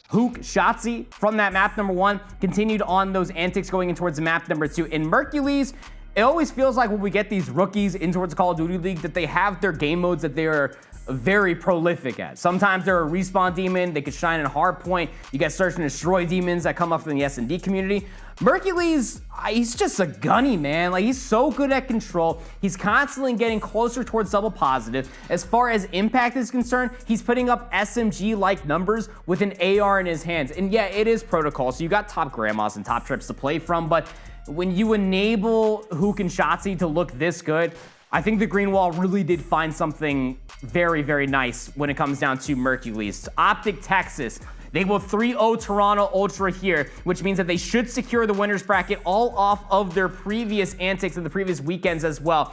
Hook, Shotzi from that map number 1 continued on those antics going in towards the map number 2. In Mercules, it always feels like when we get these rookies in towards the Call of Duty League that they have their game modes that they are very prolific at. Sometimes they're a respawn demon, they could shine in hardpoint. You get search and destroy demons that come up from the S&D community. Mercules, he's just a gunny, man. Like, he's so good at control. He's constantly getting closer towards double positive. As far as impact is concerned, he's putting up SMG-like numbers with an AR in his hands. And yeah, it is protocol, so you got top grandmas and top trips to play from, but when you enable Hook and Shotzi to look this good, I think the Green Wall really did find something very, very nice when it comes down to Mercules. Optic Texas, they will 3-0 Toronto Ultra here, which means that they should secure the winner's bracket all off of their previous antics in the previous weekends as well.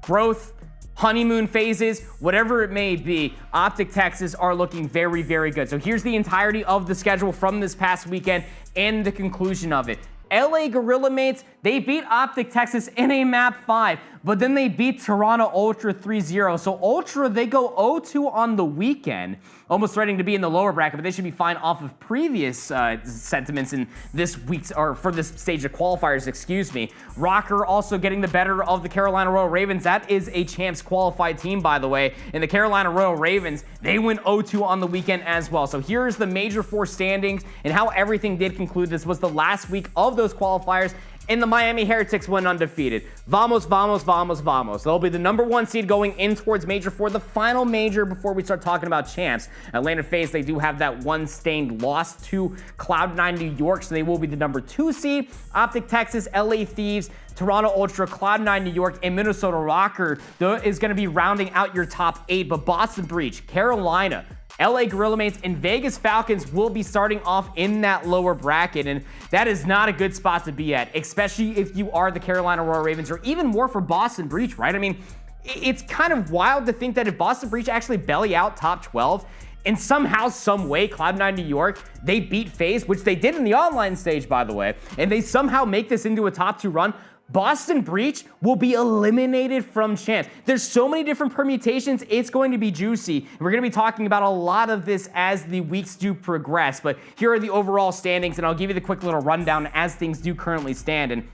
Growth, honeymoon phases, whatever it may be, Optic Texas are looking very, very good. So here's the entirety of the schedule from this past weekend and the conclusion of it. LA Gorilla Mates, they beat Optic Texas in a map 5, but then they beat Toronto Ultra 3-0. So Ultra, they go 0-2 on the weekend, almost threatening to be in the lower bracket, but they should be fine off of previous sentiments in this week's, or for this stage of qualifiers, excuse me. Rocker also getting the better of the Carolina Royal Ravens. That is a champs qualified team, by the way. And the Carolina Royal Ravens, they went 0-2 on the weekend as well. So here's the Major 4 standings and how everything did conclude. This was the last week of those qualifiers, and the Miami Heretics went undefeated. Vamos, vamos, vamos, vamos. They'll be the #1 seed going in towards Major 4, the final major before we start talking about champs. Atlanta FaZe, they do have that one stained loss to Cloud9 New York, so they will be the #2 seed. Optic Texas, LA Thieves, Toronto Ultra, Cloud9 New York, and Minnesota Rocker is going to be rounding out your top 8, but Boston Breach, Carolina, LA Gorilla Mates, and Vegas Falcons will be starting off in that lower bracket, and that is not a good spot to be at, especially if you are the Carolina Royal Ravens, or even more for Boston Breach, right? I mean, it's kind of wild to think that if Boston Breach actually belly out top 12, and somehow, some way, Cloud9 New York, they beat FaZe, which they did in the online stage, by the way, and they somehow make this into a top 2 run, Boston Breach will be eliminated from champs. There's so many different permutations. It's going to be juicy. We're going to be talking about a lot of this as the weeks do progress. But here are the overall standings, and I'll give you the quick little rundown as things do currently stand. And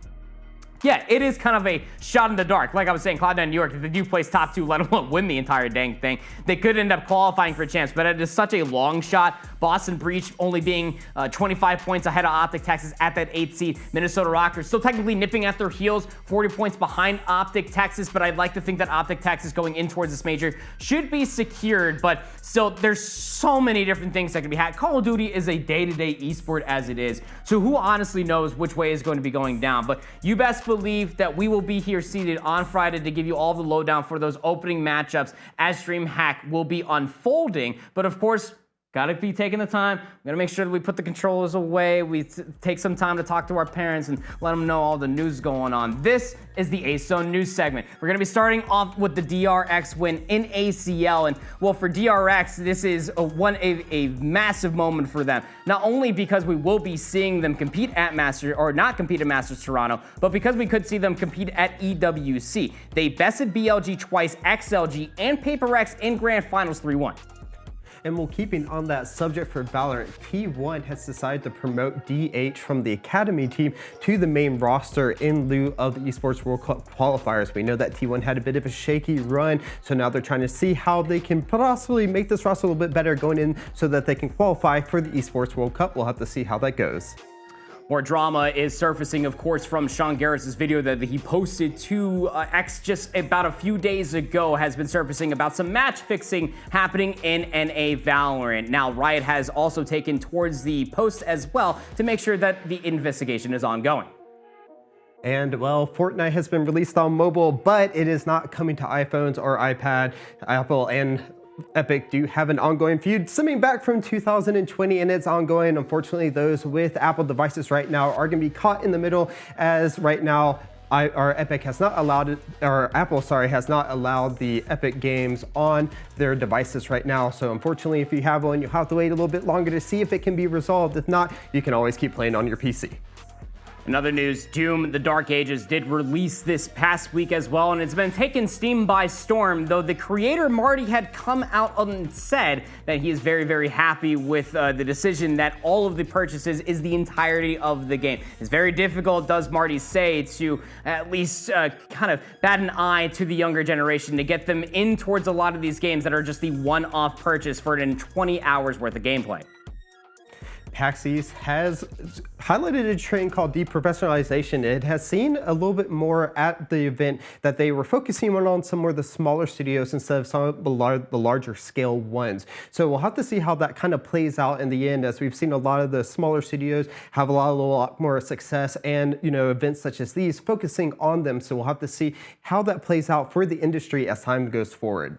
yeah, it is kind of a shot in the dark. Like I was saying, Cloud9 New York, if they do place top 2, let alone win the entire dang thing, they could end up qualifying for champs, but it is such a long shot. Boston Breach only being 25 points ahead of Optic Texas at that 8th seed. Minnesota Rockers still technically nipping at their heels, 40 points behind Optic Texas, but I'd like to think that Optic Texas going in towards this major should be secured, but still, there's so many different things that can be had. Call of Duty is a day-to-day esport as it is, so who honestly knows which way is going to be going down, but you best believe that we will be here seated on Friday to give you all the lowdown for those opening matchups as DreamHack will be unfolding. But of course, gotta be taking the time. We gotta make sure that we put the controllers away. We take some time to talk to our parents and let them know all the news going on. This is the Ace Zone News segment. We're gonna be starting off with the DRX win in ACL. And well, for DRX, this is a massive moment for them. Not only because we will be seeing them compete at Masters, or not compete at Masters Toronto, but because we could see them compete at EWC. They bested BLG twice, XLG, and PaperX in Grand Finals 3-1. And while keeping on that subject for Valorant, T1 has decided to promote DH from the Academy team to the main roster in lieu of the Esports World Cup qualifiers. We know that T1 had a bit of a shaky run, so now they're trying to see how they can possibly make this roster a little bit better going in so that they can qualify for the Esports World Cup. We'll have to see how that goes. More drama is surfacing, of course, from Sean Garrett's video that he posted to X just about a few days ago, has been surfacing about some match fixing happening in NA Valorant. Now, Riot has also taken towards the post as well to make sure that the investigation is ongoing. And well, Fortnite has been released on mobile, but it is not coming to iPhones or iPad. Apple and Epic do have an ongoing feud stemming back from 2020, and it's ongoing. Unfortunately, those with Apple devices right now are going to be caught in the middle, as right now Epic has not allowed it, or Apple, sorry, has not allowed the Epic games on their devices right now. So unfortunately, if you have one, you'll have to wait a little bit longer to see if it can be resolved. If not, you can always keep playing on your PC. In other news, Doom: The Dark Ages did release this past week as well, and it's been taking Steam by storm, though the creator Marty had come out and said that he is very, very happy with the decision that all of the purchases is the entirety of the game. It's very difficult, does Marty say, to at least kind of bat an eye to the younger generation to get them in towards a lot of these games that are just the one-off purchase for 20 hours worth of gameplay. Paxis has highlighted a trend called deprofessionalization. It has seen a little bit more at the event that they were focusing on some more of the smaller studios instead of some of the larger scale ones. So we'll have to see how that kind of plays out in the end, as we've seen a lot of the smaller studios have a lot more success, and events such as these focusing on them. So we'll have to see how that plays out for the industry as time goes forward.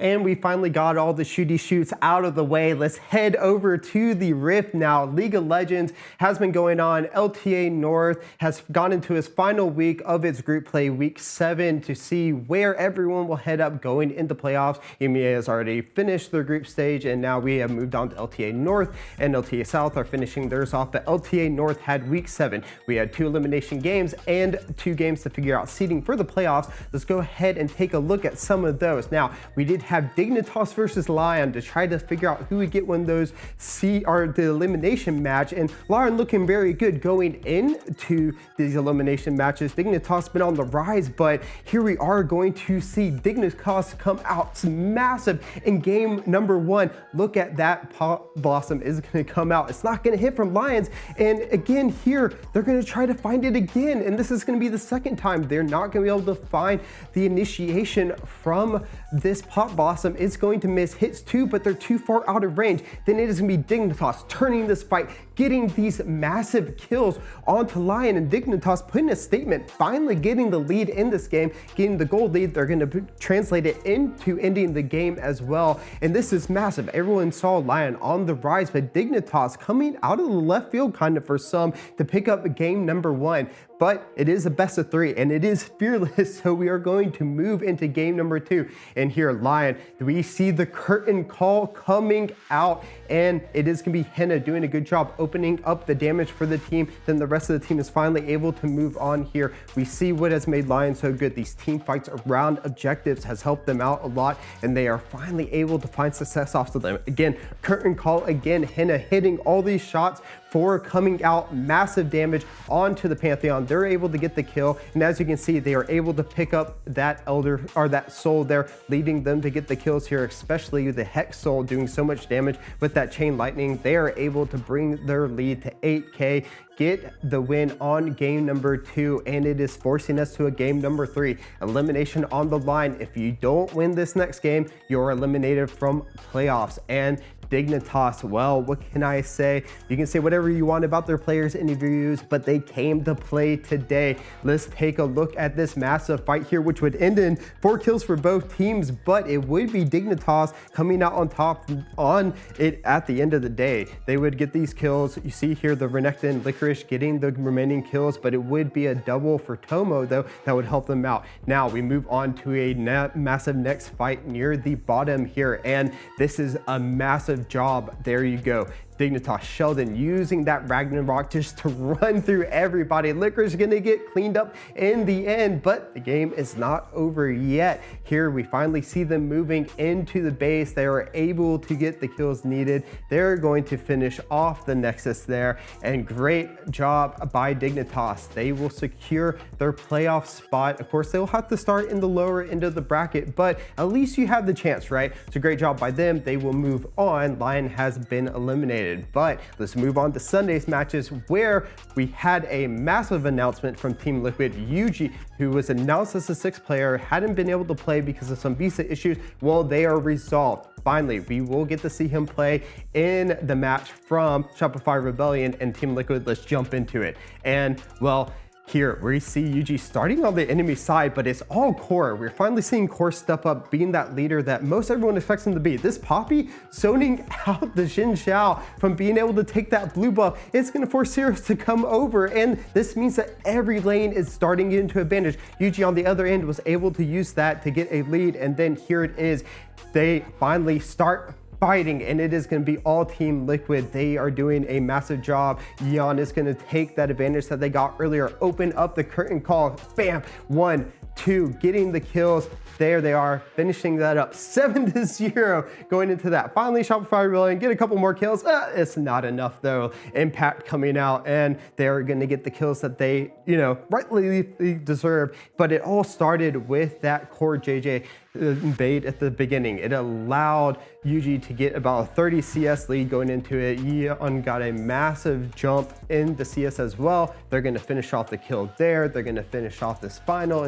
and we finally got all the shooty shoots out of the way. Let's head over to the Rift now. League of Legends has been going on. LTA North has gone into its final week of its group play, week 7, to see where everyone will head up going into playoffs. EMEA has already finished their group stage, and now we have moved on to LTA North, and LTA South are finishing theirs off. But LTA North had week 7. We had 2 elimination games and 2 games to figure out seeding for the playoffs. Let's go ahead and take a look at some of those. Now, we did have Dignitas versus Lyon to try to figure out who would get one of those the elimination match, and Lyon looking very good going into these elimination matches. Dignitas been on the rise, but here we are going to see Dignitas come out massive in game number 1. Look at that, Pop Blossom is going to come out. It's not going to hit from Lions, and again here they're going to try to find it again, and this is going to be the second time they're not going to be able to find the initiation from this Pop Blossom. It's going to miss hits too, but they're too far out of range. Then it is going to be Dignitas turning this fight, getting these massive kills onto Lyon, and Dignitas putting a statement, finally getting the lead in this game, getting the gold lead. They're going to translate it into ending the game as well, and this is massive. Everyone saw Lyon on the rise, but Dignitas coming out of the left field kind of for some to pick up game number 1. But it is a best of 3, and it is fearless, so we are going to move into game number 2. And here, Lyon, we see the curtain call coming out, and it is going to be Henna doing a good job opening up the damage for the team. Then the rest of the team is finally able to move on here. We see what has made Lyon so good. These team fights around objectives has helped them out a lot, and they are finally able to find success off of them. Again, curtain call again, Henna hitting all these shots for coming out, massive damage onto the Pantheon. They're able to get the kill, and as you can see, they are able to pick up that Elder, or that Soul there, leading them to get the kills here, especially the Hex Soul doing so much damage with that Chain Lightning. They are able to bring their lead to 8K, get the win on game number 2, and it is forcing us to a game number 3. Elimination on the line. If you don't win this next game, you're eliminated from playoffs. And Dignitas, well, what can I say? You can say whatever you want about their players' interviews, but they came to play today. Let's take a look at this massive fight here, which would end in 4 kills for both teams, but it would be Dignitas coming out on top on it at the end of the day. They would get these kills. You see here the Renekton Licorice getting the remaining kills, but it would be a double for Tomo, though, that would help them out. Now we move on to a massive next fight near the bottom here, and this is a massive job. There you go. Dignitas Sheldon using that Ragnarok just to run through everybody. Licorice gonna get cleaned up in the end, but the game is not over yet. Here we finally see them moving into the base. They are able to get the kills needed. They're going to finish off the Nexus there, and great job by Dignitas. They will secure their playoff spot. Of course, they'll have to start in the lower end of the bracket, but at least you have the chance, right? It's a great job by them. They will move on. Lyon has been eliminated. But let's move on to Sunday's matches, where we had a massive announcement from Team Liquid. Yuji, who was announced as a 6th player, hadn't been able to play because of some visa issues. Well, they are resolved. Finally, we will get to see him play in the match from Shopify Rebellion and Team Liquid. Let's jump into it. And well, here we see Yuji starting on the enemy side, but it's all Core. We're finally seeing Core step up, being that leader that most everyone expects him to be. This Poppy zoning out the Xin Xiao from being able to take that blue buff. It's going to force Sirius to come over, and this means that every lane is starting into advantage. Yuji on the other end was able to use that to get a lead, and then here it is. They finally start fighting, and it is going to be all Team Liquid. They are doing a massive job. Yeon is going to take that advantage that they got earlier, open up the curtain call, bam, 1, 2, getting the kills. There they are, finishing that up 7-0 going into that. Finally, Shopify Rebellion get a couple more kills. It's not enough though. Impact coming out, and they're going to get the kills that they, rightly deserve. But it all started with that Core JJ bait at the beginning. It allowed Yuji to get about a 30 CS lead going into it. Yeon got a massive jump in the CS as well. They're going to finish off the kill there. They're going to finish off this final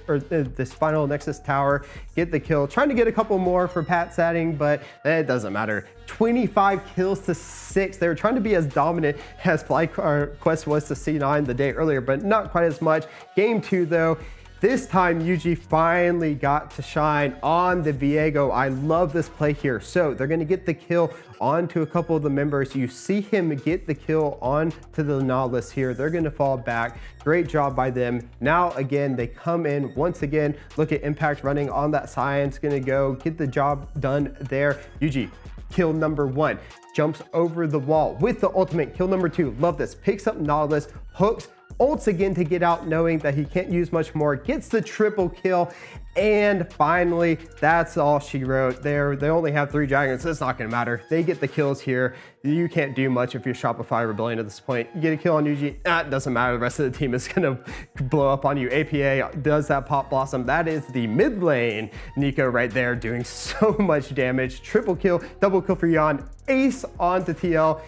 this final Nexus tower, get the kill, trying to get a couple more for Pat Satting, but it doesn't matter. 25 kills to 6. They were trying to be as dominant as FlyQuest was to C9 the day earlier, but not quite as much. Game 2 though, this time UG finally got to shine on the Viego. I love this play here. So they're gonna get the kill onto a couple of the members. You see him get the kill onto the Nautilus here. They're gonna fall back. Great job by them. Now again, they come in once again. Look at Impact running on that Science, gonna go get the job done there. UG, kill number 1. Jumps over the wall with the ultimate. Kill number 2, love this. Picks up Nautilus, hooks, ults again to get out knowing that he can't use much more. Gets the triple kill. And finally, that's all she wrote there. They only have 3 dragons, so it's not gonna matter. They get the kills here. You can't do much if you're Shopify Rebellion at this point. You get a kill on UG, it doesn't matter. The rest of the team is gonna blow up on you. APA does that pop blossom. That is the mid lane Nico right there doing so much damage. Triple kill, double kill for Yon. Ace onto TL.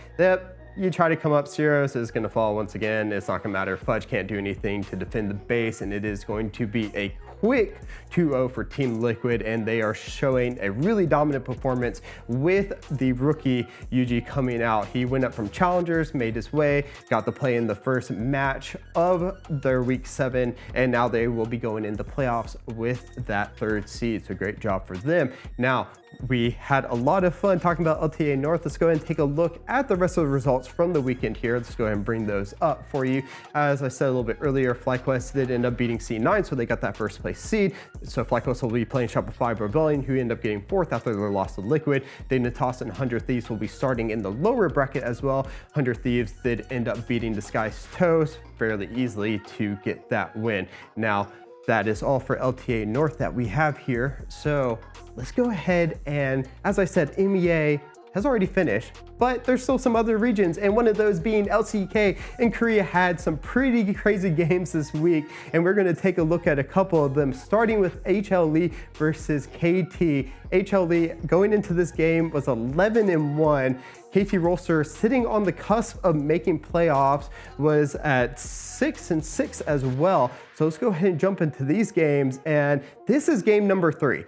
You try to come up, Syros is gonna fall once again. It's not gonna matter. Fudge can't do anything to defend the base, and it is going to be a quick 2-0 for Team Liquid, and they are showing a really dominant performance with the rookie UG coming out. He went up from challengers, made his way, got to play in the first match of their week 7, and now they will be going into playoffs with that 3rd seed. So great job for them. Now, we had a lot of fun talking about LTA North. Let's go ahead and take a look at the rest of the results from the weekend here. Let's go ahead and bring those up for you. As I said a little bit earlier, FlyQuest did end up beating C9, so they got that 1st place seed. So FlyQuest will be playing Shopify Rebellion, who end up getting 4th after their loss to Liquid. Then Natas and 100 Thieves will be starting in the lower bracket as well. 100 Thieves did end up beating Disguised Toes fairly easily to get that win. Now, that is all for LTA North that we have here. So let's go ahead and, as I said, EMEA has already finished, but there's still some other regions, and one of those being LCK in Korea had some pretty crazy games this week, and we're gonna take a look at a couple of them, starting with HLE versus KT. HLE going into this game was 11-1. KT Rolster sitting on the cusp of making playoffs was at 6-6 as well. So let's go ahead and jump into these games, and this is game number 3.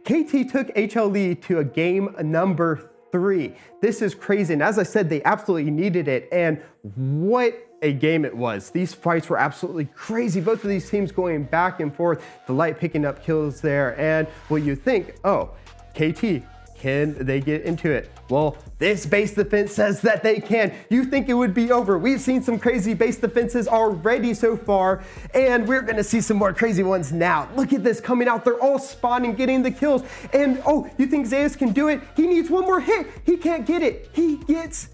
KT took HLE to a game number 3. This is crazy, and as I said, they absolutely needed it, and what a game it was. These fights were absolutely crazy. Both of these teams going back and forth, the Light picking up kills there, and well, you think, oh, KT, can they get into it? Well, this base defense says that they can. You think it would be over. We've seen some crazy base defenses already so far, and we're gonna see some more crazy ones now. Look at this coming out. They're all spawning, getting the kills. And oh, you think Zeus can do it? He needs one more hit. He can't get it. He gets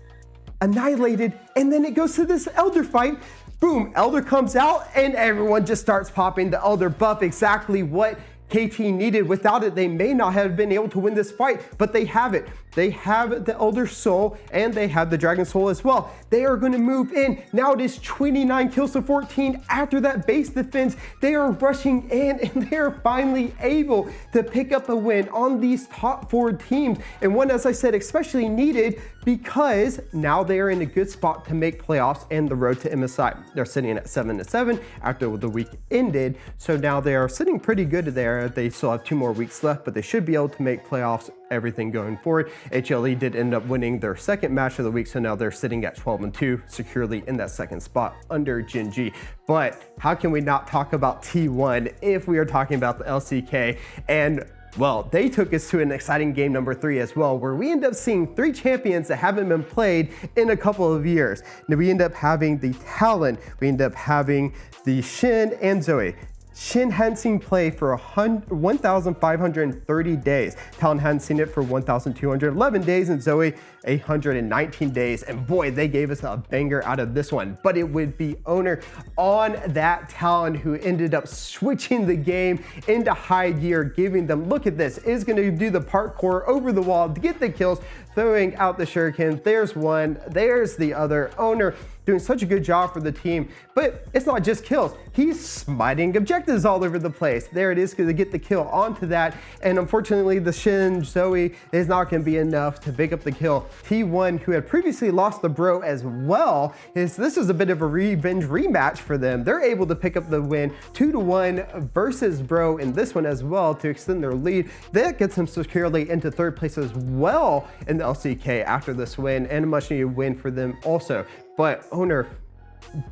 annihilated, and then it goes to this Elder fight. Boom, Elder comes out, and everyone just starts popping the Elder buff, exactly what KT needed. Without it, they may not have been able to win this fight, but they have it. They have the Elder Soul, and they have the Dragon Soul as well. They are going to move in. Now it is 29 kills to 14 after that base defense. They are rushing in, and they are finally able to pick up a win on these top 4 teams. And one, as I said, especially needed because now they are in a good spot to make playoffs and the road to MSI. They're sitting at 7-7 after the week ended. So now they are sitting pretty good there. They still have 2 more weeks left, but they should be able to make playoffs, everything going forward. HLE did end up winning their 2nd match of the week, so now they're sitting at 12-2, securely in that 2nd spot under Gen G. But how can we not talk about T1 if we are talking about the LCK? And well, they took us to an exciting game number 3 as well, where we end up seeing 3 champions that haven't been played in a couple of years. Now we end up having the Talon, we end up having the Shin and Zoe. Shin hadn't seen play for 1,530 days. Talon hadn't seen it for 1,211 days, and Zoe 119 days. And boy, they gave us a banger out of this one. But it would be Owner on that Talon who ended up switching the game into high gear, giving them, look at this, is going to do the parkour over the wall to get the kills, throwing out the shuriken. There's one, there's the other. Owner doing such a good job for the team, but it's not just kills. He's smiting objectives all over the place. There it is, going to get the kill onto that, and unfortunately the Shin Zoe is not going to be enough to pick up the kill. T1, who had previously lost the Bro as well, this is a bit of a revenge rematch for them. They're able to pick up the win 2-1 versus Bro in this one as well to extend their lead. That gets them securely into 3rd place as well in the LCK after this win, and a much needed win for them also. But Owner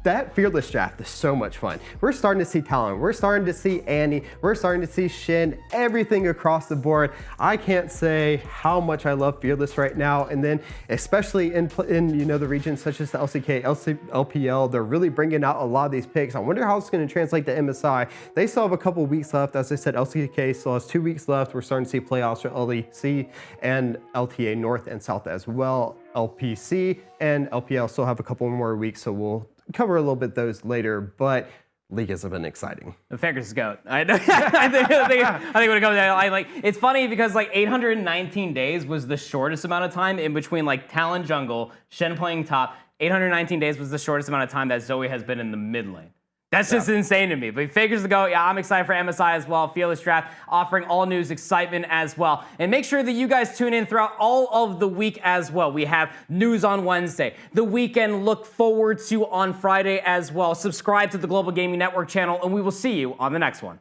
that Fearless draft is so much fun. We're starting to see Talon, we're starting to see Annie, we're starting to see Shin, everything across the board. I can't say how much I love Fearless right now, and then especially in the regions such as the LCK, LPL, they're really bringing out a lot of these picks. I wonder how it's going to translate to MSI. They still have a couple weeks left. As I said, LCK still has 2 weeks left. We're starting to see playoffs for LEC and LTA North and South as well. LPC and LPL still have a couple more weeks, so we'll cover a little bit those later, but League has been exciting. The Fakers is GOAT. I think when it comes to it's funny because like 819 days was the shortest amount of time in between like Talon jungle, Shen playing top. 819 days was the shortest amount of time that Zoe has been in the mid lane. That's just insane to me. But Fakers the GOAT. Yeah, I'm excited for MSI as well. Fearless Draft offering all news, excitement as well. And make sure that you guys tune in throughout all of the week as well. We have news on Wednesday. The weekend look forward to on Friday as well. Subscribe to the Global Gaming Network channel, and we will see you on the next one.